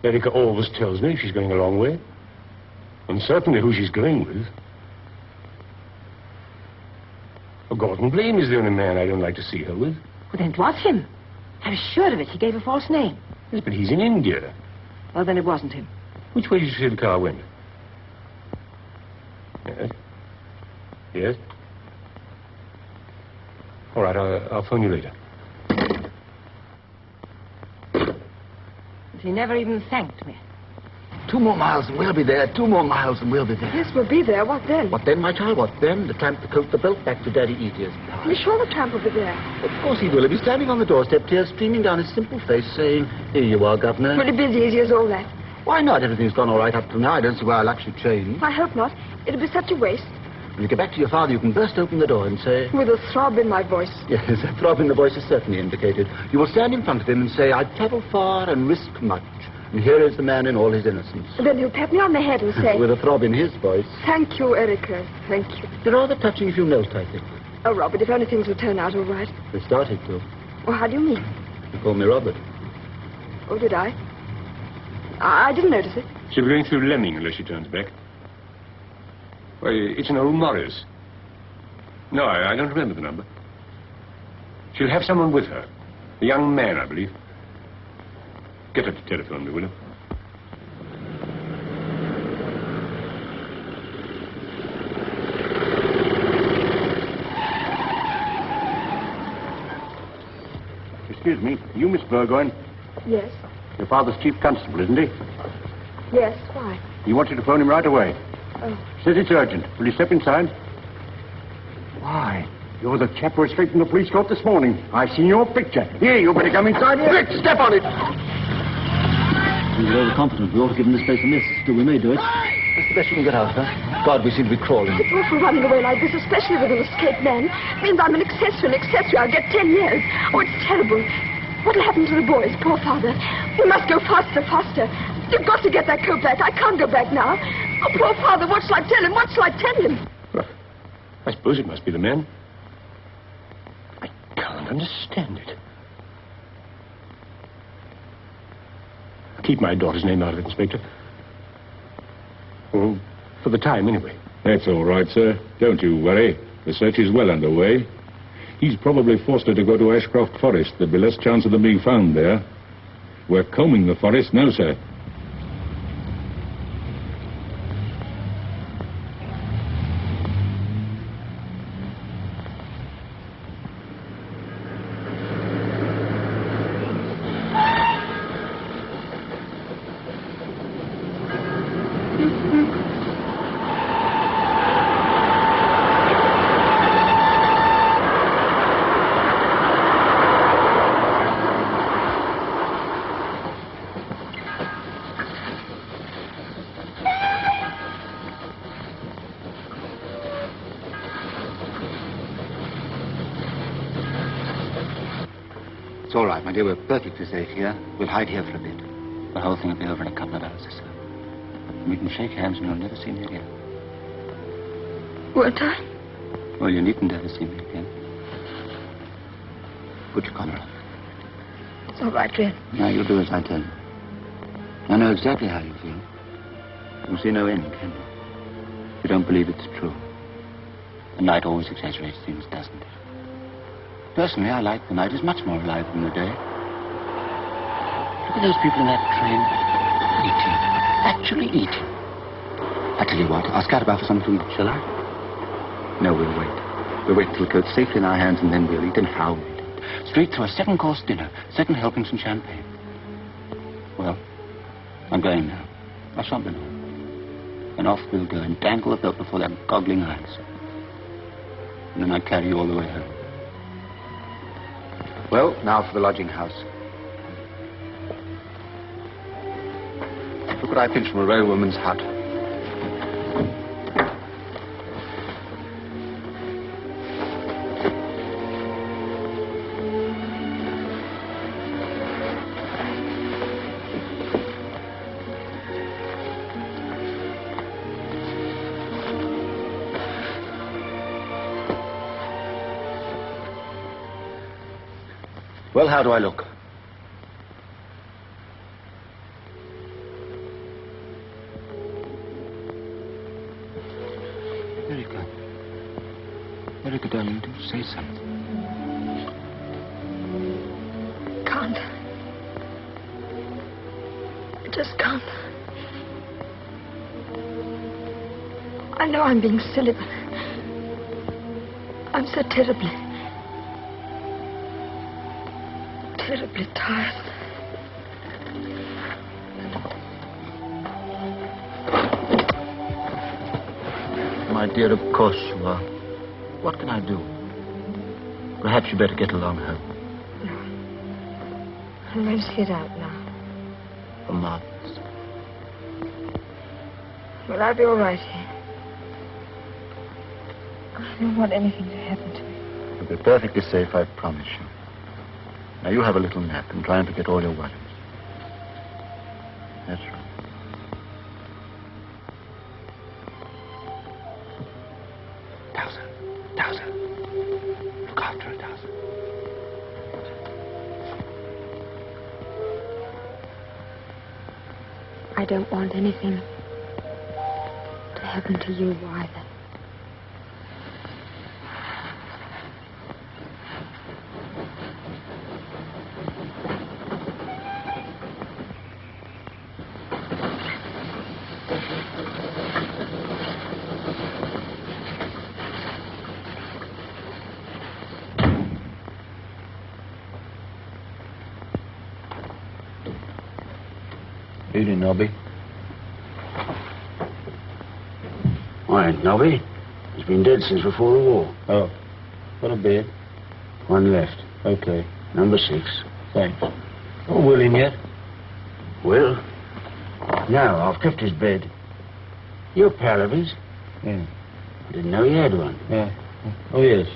Erica always tells me she's going a long way. And certainly who she's going with. Oh, Gordon Blaine is the only man I don't like to see her with. Well, then it was him. I was sure of it. He gave a false name. Yes, but he's in India. Well, then it wasn't him. Which way did you say the car went? Yes. Yes? All right, I'll phone you later. He never even thanked me. 2 more miles and we'll be there. 2 more miles and we'll be there. Yes, we'll be there. What then? What then, my child? What then? The tramp, the coat, the belt, back to Daddy Edith's. Are you sure the tramp will be there? Of course he will. He'll be standing on the doorstep, tears streaming down his simple face, saying, "Here you are, Governor." Will it be as easy as all that? Why not? Everything's gone all right up to now. I don't see why our luck should change. I hope not. It'll be such a waste. When you get back to your father, you can burst open the door and say... With a throb in my voice. Yes, a throb in the voice is certainly indicated. You will stand in front of him and say, "I've travelled far and risked much. And here is the man in all his innocence." Then he'll pat me on the head and say... With a throb in his voice. "Thank you, Erica. Thank you." They're rather touching if you note, I think. Oh, Robert, if only things would turn out all right. They started to. Well, how do you mean? You call me Robert. Oh, did I? I didn't notice it. She'll be going through Lemming unless she turns back. Why, it's an old Morris. No, I don't remember the number. She'll have someone with her. A young man, I believe. Get her to telephone me, will you? Excuse me, you Miss Burgoyne? Yes. Your father's chief constable, isn't he? Yes, why? He wants you to phone him right away. Oh. Says it's urgent. Will you step inside? Why, you're the chap who escaped from the police court this morning. I've seen your picture. Here, you better come inside here. Quick, step on it! We're overconfident. We ought to give him this place a miss. Still, we may do it. That's the best you can get out of her. God, we seem to be crawling. It's awful running away like this, especially with an escaped man. It means I'm an accessory. I'll get 10 years. Oh, it's terrible. What'll happen to the boys? Poor father. We must go faster. You've got to get that coat back. I can't go back now. Oh, poor father, what shall I tell him? Well, I suppose it must be the man. I can't understand it. Keep my daughter's name out of it, Inspector. Well, for the time, anyway. That's all right, sir. Don't you worry. The search is well underway. He's probably forced her to go to Ashcroft Forest. There'd be less chance of them being found there. We're combing the forest now, sir. It's all right, my dear. We're perfectly safe here. We'll hide here for a bit. The whole thing will be over in a couple of hours or so. And we can shake hands and you'll never see me again. Won't I? Well, you needn't ever see me again. Put your collar on. It's all right, Red. Now, you do as I tell you. I know exactly how you feel. You see no end, can you? You don't believe it's true. The night always exaggerates things, doesn't it? Personally, I like the night is much more alive than the day. Look at those people in that train. Eating. Actually eating. I tell you what, I'll scout about for some food, shall I? No, we'll wait. We'll wait till the coat's safely in our hands, and then we'll eat. And how we'll eat. Straight through a 7-course dinner, 7 helpings and champagne. Well, I'm going now. I shan't be long. And off we'll go and dangle the belt before their goggling eyes. And then I carry you all the way home. Well, now for the lodging house. Look what I pinched from a railwoman's hut. Well, how do I look? Erica. Erica, darling, do say something. Can't. I just can't. I know I'm being silly, but I'm so terribly tired. My dear, of course you are. What can I do? Perhaps you better get along home. I'm going to get out now. For Margaret's. Will I be all right here? I don't want anything to happen to me. You'll be perfectly safe, I promise you. Now, you have a little nap and try and forget all your worries. That's right. Towser. Look after her, Towser. I don't want anything to happen to you either. Evening, Nobby. All right, Nobby. He's been dead since before the war. Oh. Got a bed? One left. Okay. Number 6. Thanks. Oh, Will in yet? Will? No, I've kept his bed. You're a pal of his? Yeah. I didn't know he had one. Yeah. Oh, yes.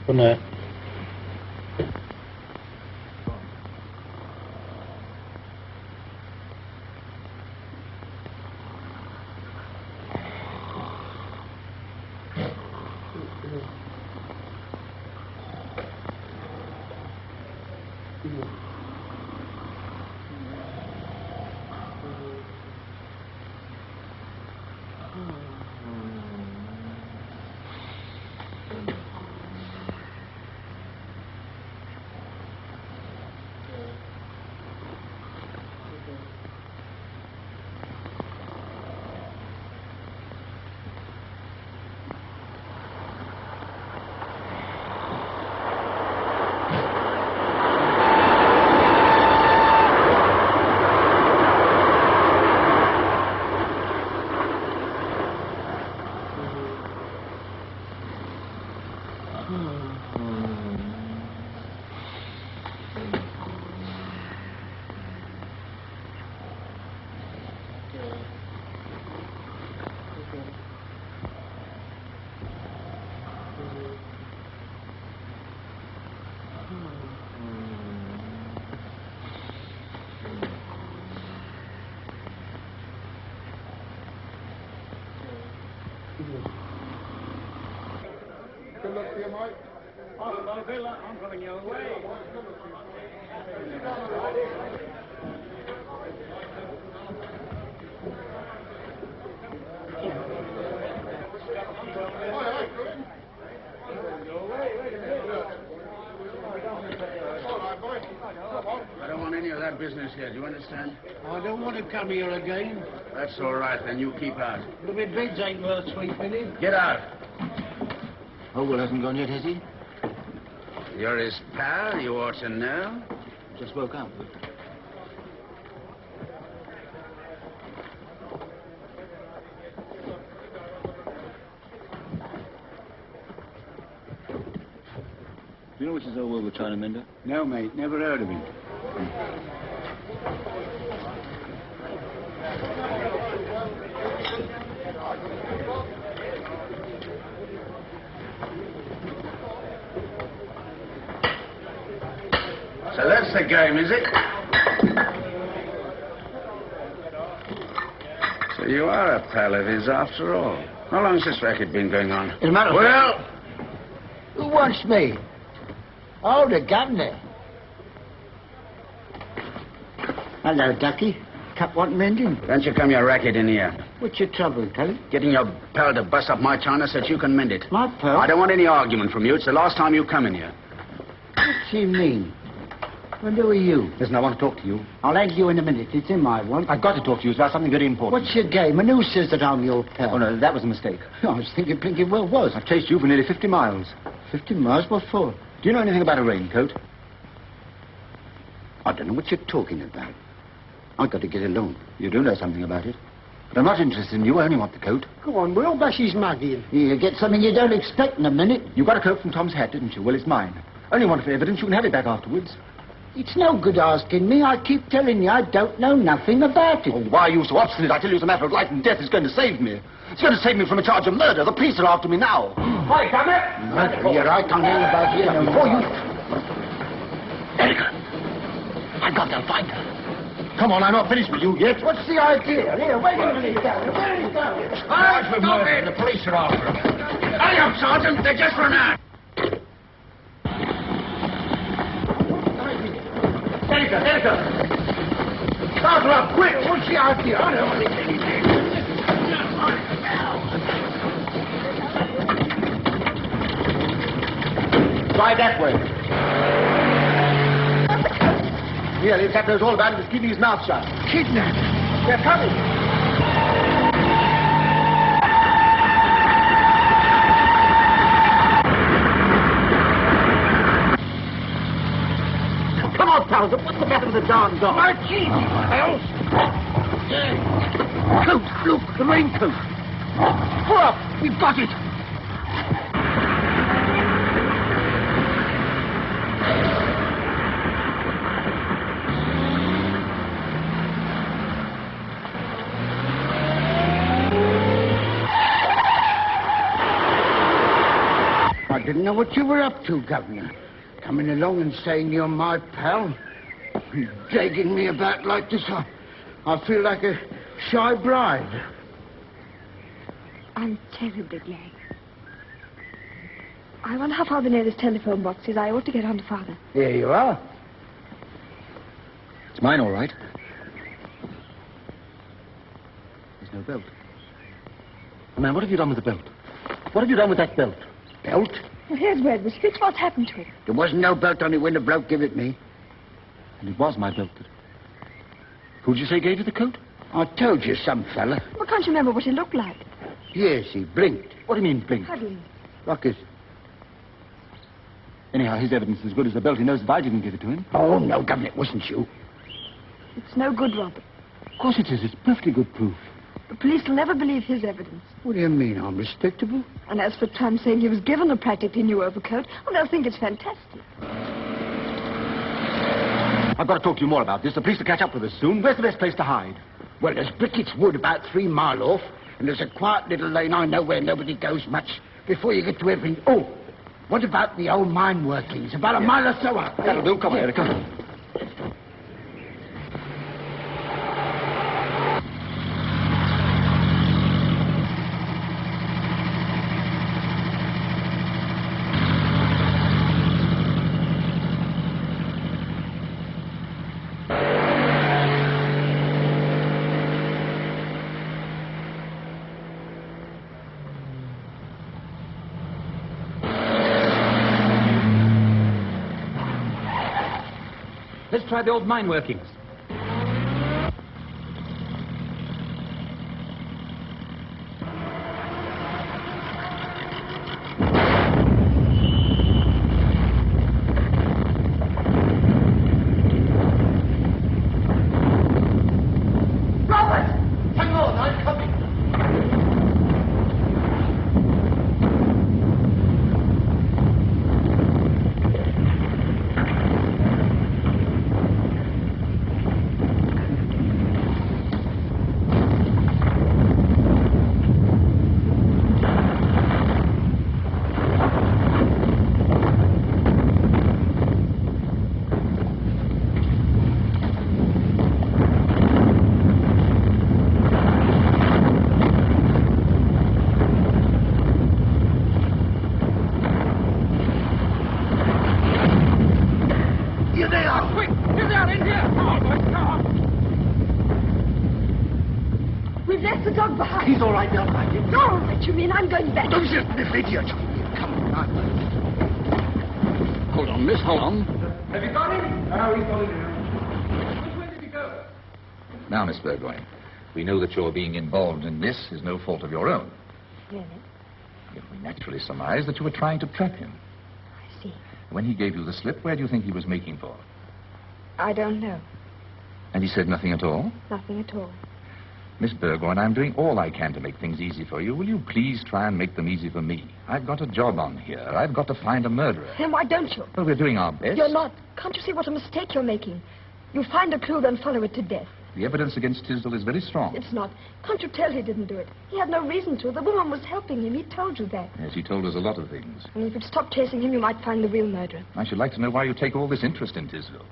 Good night. Good luck to you, Mike. I'm coming your way. I don't want any of that business here, do you understand? I don't want to come here again. That's all right, then you keep out. The beds ain't worth sleeping in. Get out. Howell hasn't gone yet, has he? You're his pal, you ought to know. Just woke up. Do you know which is Howell, the China mender? No, mate, never heard of him. So that's the game, is it? So you are a pal of his after all. How long's this racket been going on? As a matter of Well, Who wants me? Oh, the governor. Hello, Ducky. Cup want mending? don't you come your racket in here. What's your trouble, Kelly? Getting your pal to bust up my china so that you can mend it. My pal? I don't want any argument from you. It's the last time you come in here. What's he mean? Well, who are you? Listen, I want to talk to you. I'll hand you in a minute. It's him I want. I've got to talk to you about something very important. What's your game? And who says that I'm your pal? Oh, no, that was a mistake. I was thinking blinking well was. I've chased you for nearly 50 miles. 50 miles? What for? Do you know anything about a raincoat? I don't know what you're talking about. I've got to get alone. You do know something about it. But I'm not interested in you. I only want the coat. Go on, Will. Bashy's mugging. You get something you don't expect in a minute. You got a coat from Tom's hat, didn't you? Well, it's mine. Only want for evidence. You can have it back afterwards. It's no good asking me. I keep telling you I don't know nothing about it. Oh, why are you so obstinate? I tell you it's a matter of life and death. It's going to save me. It's going to save me from a charge of murder. The police are after me now. Hi, come here. Murder? You're right on here about here. No Before more. you... Derrick, I got they'll find her. Come on, I'm not finished with you yet. What's the idea? Here, wait a minute. Where are you going? Stop it! The police are after him. Hurry up, Sergeant. They just run out. Derrick. Start up, quick. What's the idea? I don't want to get anything. Try that way. Here, the attacker knows all about it. He's keeping his mouth shut. Kidnapped. They're coming. Come on, pals. What's the matter with the darn dog? My teeth. Pals. Coat. Look, the raincoat. Pull up. We've got it. I didn't know what you were up to, Governor. Coming along and saying you're my pal. Dragging me about like this, I feel like a shy bride. I'm terribly glad. I wonder how far the nearest telephone box is. I ought to get on to Father. Here you are. It's mine, all right. There's no belt. Man, what have you done with the belt? What have you done with that belt? Belt? Well, here's where it was fixed. What's happened to it? There wasn't no belt on it when the bloke gave it me. And it was my belt. Who'd you say gave you the coat? I told you, some fella. Well, can't you remember what he looked like? Yes, he blinked. What do you mean, blink? How do you? Like it. Anyhow, his evidence is as good as the belt. He knows that I didn't give it to him. Oh, no, Governor, it wasn't you. It's no good, Robert. Of course it is. It's perfectly good proof. The police will never believe his evidence. What do you mean? I'm respectable? And as for Trump saying he was given a practically new overcoat, well, they'll think it's fantastic. I've got to talk to you more about this. The police will catch up with us soon. Where's the best place to hide? Well, there's Brickett's Wood about 3 miles off, and there's a quiet little lane I know where nobody goes much before you get to everything. Oh, what about the old mine workings? About a mile or so up. That'll do. Come on, Eric. Come on. try the old mine workings. He's all right, they'll find him. No, what you mean? I'm going back. Don't just this idiot. Come on. Hold on, miss, hold on. Have you got him? No, he's got him now. Which way did he go? Now, Miss Burgoyne, we know that your being involved in this is no fault of your own. Really? Yet we naturally surmise that you were trying to trap him. I see. When he gave you the slip, where do you think he was making for? I don't know. And he said nothing at all? Nothing at all. Miss Burgoyne, I'm doing all I can to make things easy for you. Will you please try and make them easy for me? I've got a job on here. I've got to find a murderer. Then why don't you? Well, we're doing our best. You're not. Can't you see what a mistake you're making? You find a clue, then follow it to death. The evidence against Tisdall is very strong. It's not. Can't you tell he didn't do it? He had no reason to. The woman was helping him. He told you that. Yes, he told us a lot of things. And if you'd stop chasing him, you might find the real murderer. I should like to know why you take all this interest in Tisdall.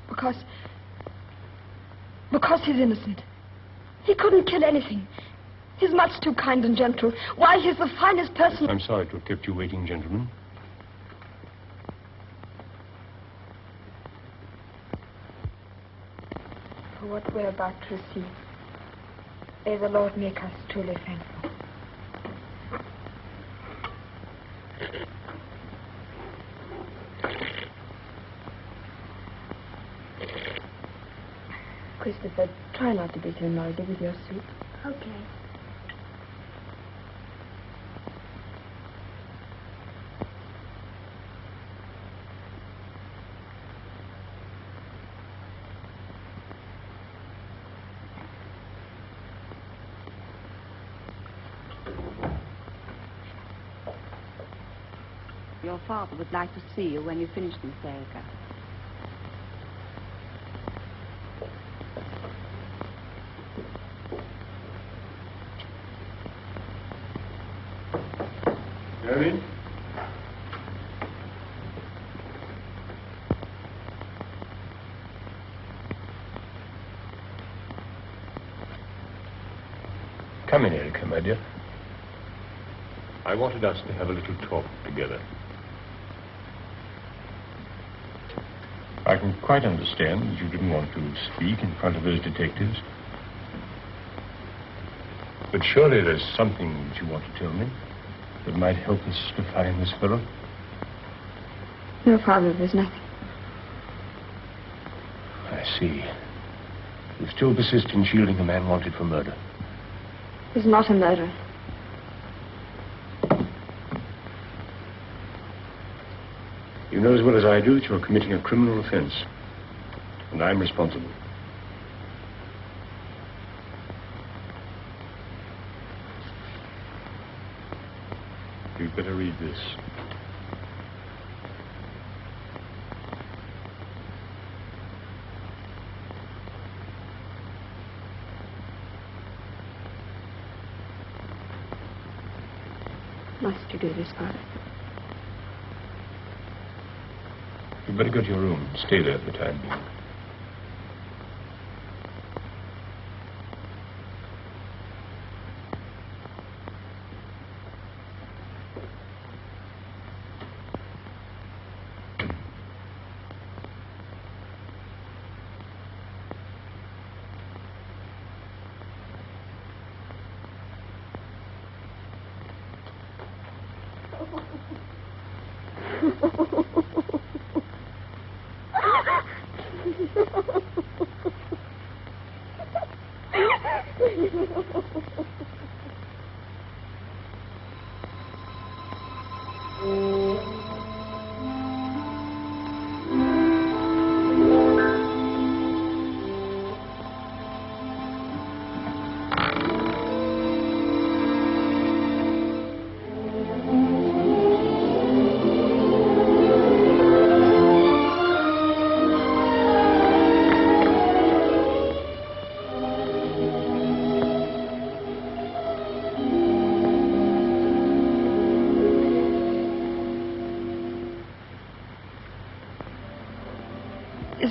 Because he's innocent. He couldn't kill anything. He's much too kind and gentle. Why, he's the finest person... I'm sorry to have kept you waiting, gentlemen. For what we're about to receive, may the Lord make us truly thankful. Christopher, try not to be too noisy with your soup. Okay. Your father would like to see you when you finish, Miss Erica. Derrick? Come in, Erica, my dear. I wanted us to have a little talk together. I can quite understand that you didn't want to speak in front of those detectives. But surely there's something that you want to tell me that might help us to find this fellow. No, Father, there's nothing. I see. You still persist in shielding a man wanted for murder. He's not a murderer. You know as well as I do that you're committing a criminal offense. And I'm responsible. You'd better read this. Must you do this, Father? You'd better go to your room and stay there for the time being.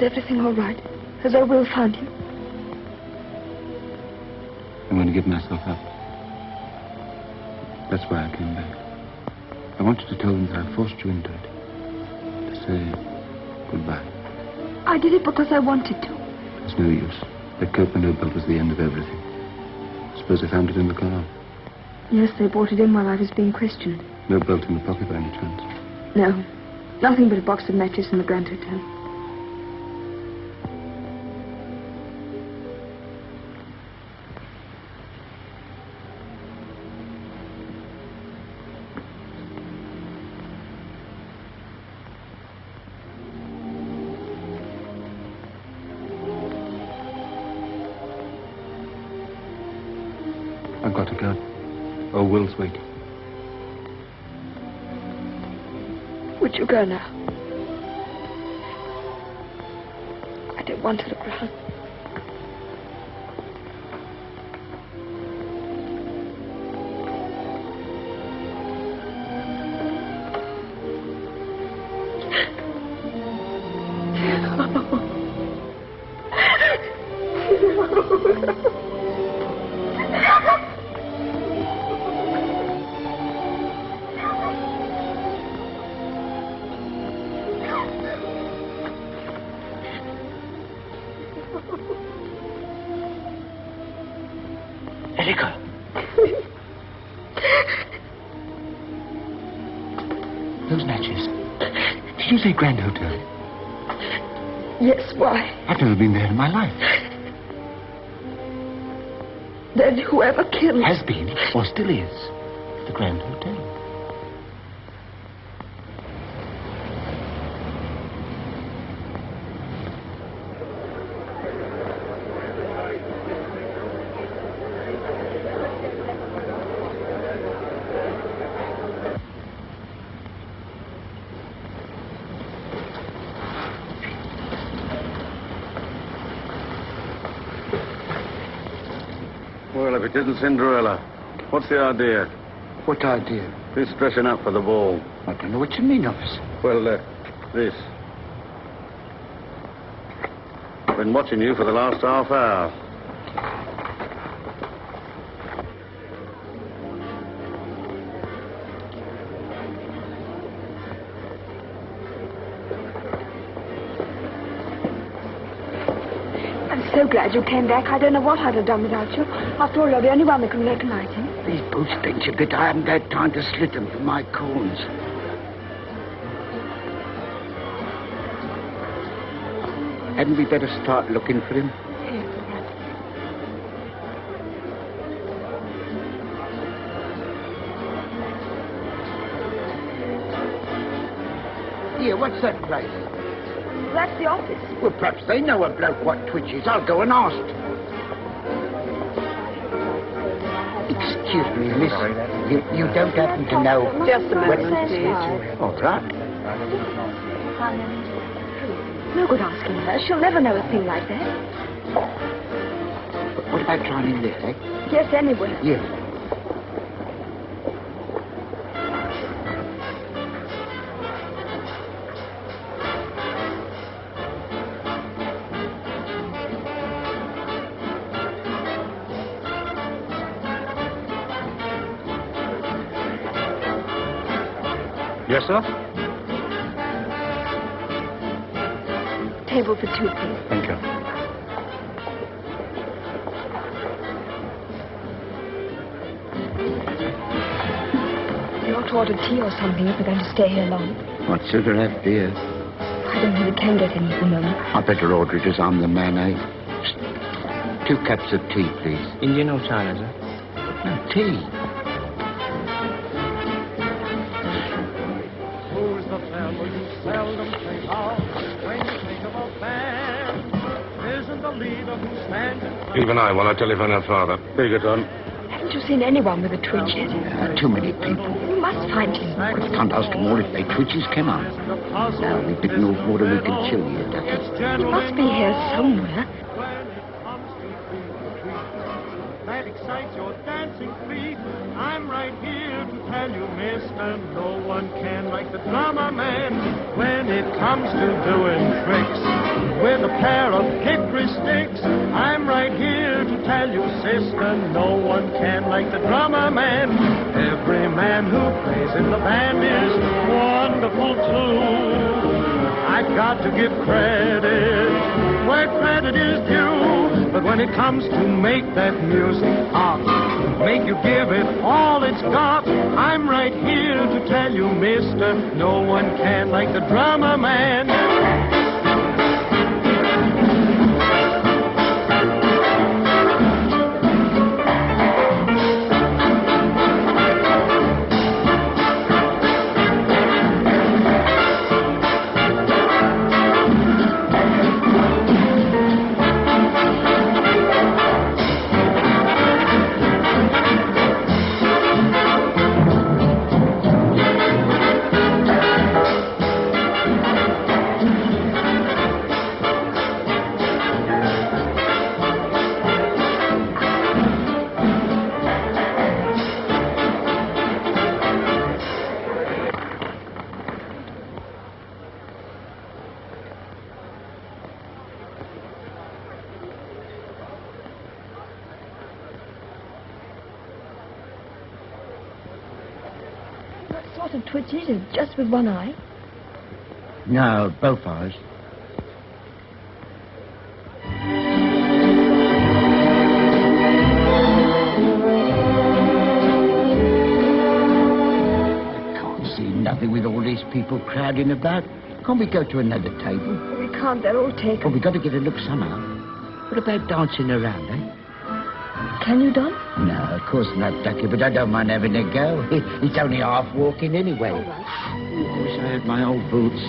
everything all right? Has old Will found you? I'm going to give myself up. That's why I came back. I wanted to tell them that I forced you into it. To say goodbye. I did it because I wanted to. There's no use. That coat and no belt was the end of everything. Suppose they found it in the car. Yes, they brought it in while I was being questioned. No belt in the pocket by any chance? No. Nothing but a box of matches in the Grand Hotel. I've got to go. Oh, Will's waiting. Would you go now? I don't want to look round. Erica. Those matches. Did you say Grand Hotel? Yes, why? I've never been there in my life. Then whoever killed... Has been, or still is, the Grand Hotel. Well, if it isn't Cinderella, what's the idea? What idea? This dressing up for the ball. I don't know what you mean, officer. Well, this. I've been watching you for the last half hour. I'm so glad you came back. I don't know what I'd have done without you. After all, you're the only one that can recognize him. These boots pinch a bit. I haven't had time to slit them for my corns. Hadn't we better start looking for him? Here, what's that place? That's the office. Well, perhaps they know a bloke what twitches. I'll go and ask. Excuse me, miss. You don't happen to know... Just a moment, please. All right. No good asking her. She'll never know a thing like that. What about trying in there, eh? Yes, anywhere. Yes. Yes, sir? Table for two, please. Thank you. You ought to order tea or something if we're going to stay here long. I'd sooner have beer. I don't think we can get any at the moment. I better order it as I'm the man, eh? 2 cups of tea, please. Indian or China, sir? No, tea. Who's the fellow you seldom take off when you think of a band? Isn't the leader who stands in front? Even I want to telephone her father. Big it on. Haven't you seen anyone with a twitch yet? Too many people. You must find him. Well, I can't ask them all if they twitches come on. Now, we've bitten off more than we can chew here, Ducky. He must be here somewhere. That excites your dancing feet. I'm right here to tell you, mister, no one can like the drummer man when it comes to doing tricks with a pair of hickory sticks. I'm right here to tell you, sister, no one can like the drummer man. Every man who plays in the band is wonderful too. I've got to give credit where credit is due. But when it comes to make that music hot, make you give it all it's got, I'm right here to tell you, mister, no one can like the drummer man. What sort of twitch is it? Just with one eye? No, both eyes. I can't see nothing with all these people crowding about. Can't we go to another table? We can't, they're all taken. Oh, we've got to get a look somehow. What about dancing around, eh? Can you dance? No, of course not, Ducky, but I don't mind having a go. It's only half walking anyway. All right. I wish I had my old boots.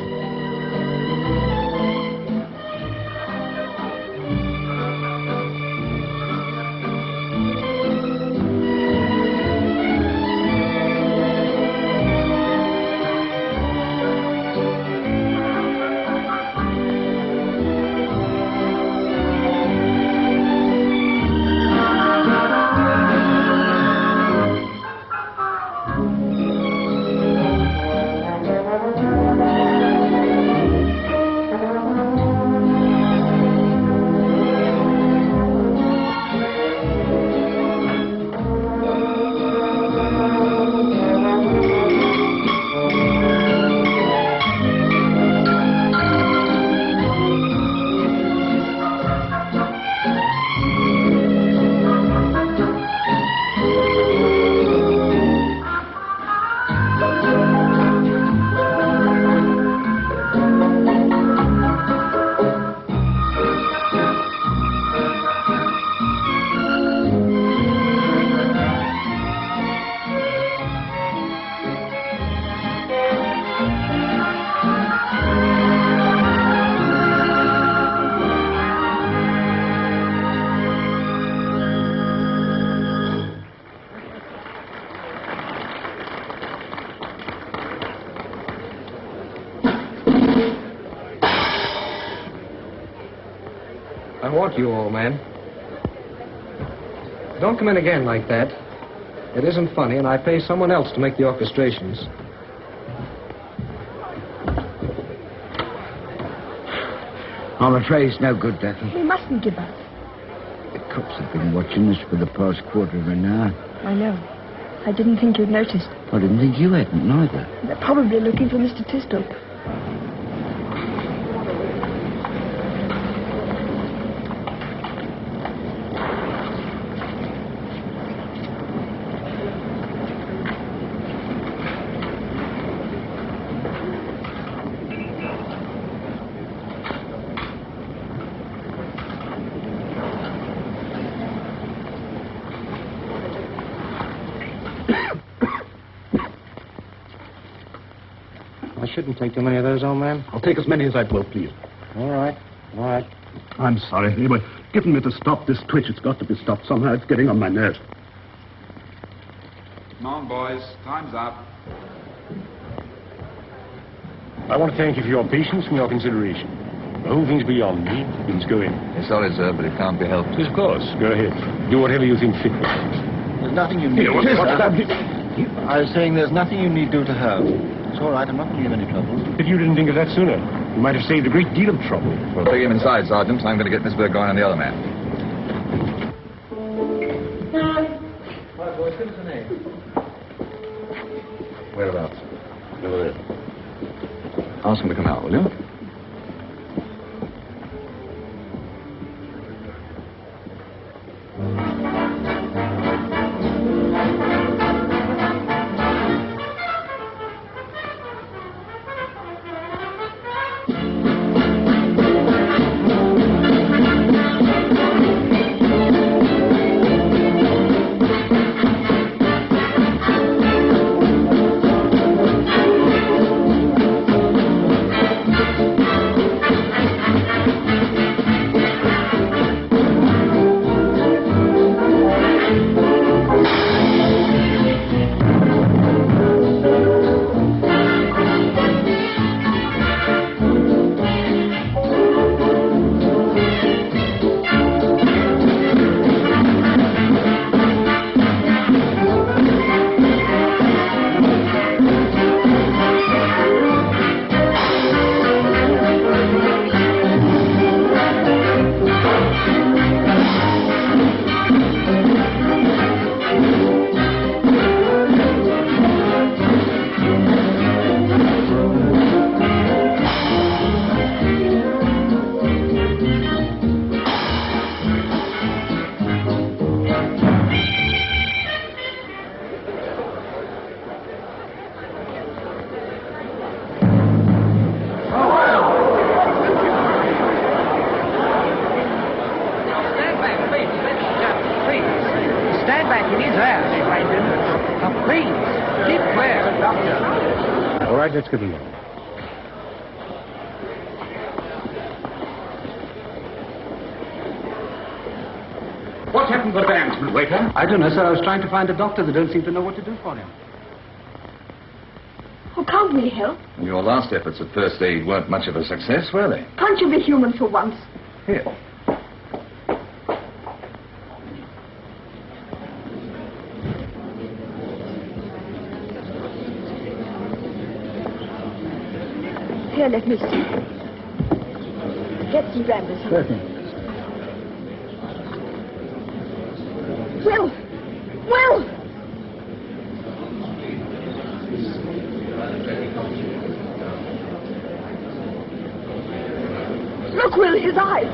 I want you, old man. Don't come in again like that. It isn't funny, and I pay someone else to make the orchestrations. I'm afraid it's no good, Ducky. We mustn't give up. The cops have been watching us for the past quarter of an hour. I know. I didn't think you'd noticed. I didn't think you hadn't, neither. They're probably looking for Mr. Tisdale. I shouldn't take too many of those, old man. I'll take as many as I will, please. All right. All right. I'm sorry. Anyway, given me to stop this twitch. It's got to be stopped somehow. It's getting on my nerves. Come on, boys. Time's up. I want to thank you for your patience and your consideration. The whole thing's beyond me. Please go in. Sorry, sir, but it can't be helped. Yes, of course. Go ahead. Do whatever you think fit. There's nothing you need. What's that? I was saying there's nothing you need do to her. It's all right, I'm not going to give any trouble. If you didn't think of that sooner, you might have saved a great deal of trouble. Well, take him inside, Sergeant. I'm going to get Miss Burgoyne and the other man. Right, boys, give us a name. Whereabouts? Over there. Ask him to come out, will you? All right, let's get along. What happened to the bandsman, waiter? I don't know, sir. I was trying to find a doctor. They don't seem to know what to do for him. Oh, can't we help? Your last efforts at first aid weren't much of a success, were they? Can't you be human for once? Here. Here, let me see. Get some brandy. Certainly. Will! Will! Look, Will, his eyes.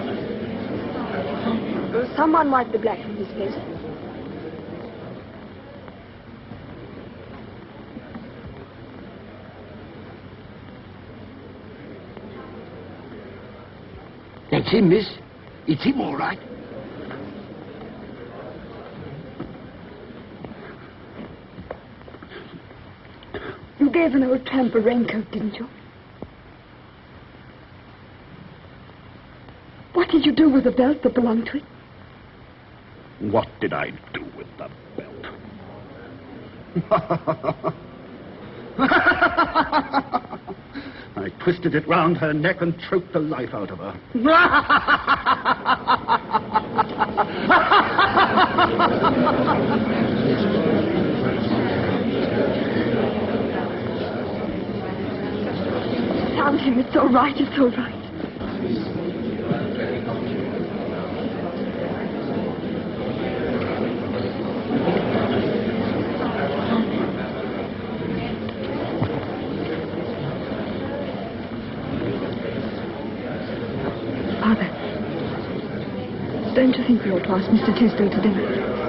Someone wipe the black from his face. That's him, miss. It's him, all right. You gave an old tramp a raincoat, didn't you? What did you do with the belt that belonged to it? What did I do with the belt? I twisted it round her neck and choked the life out of her. Found him. It's all right. It's all right. Father, don't you think we ought to ask Mr. Tisdale to dinner?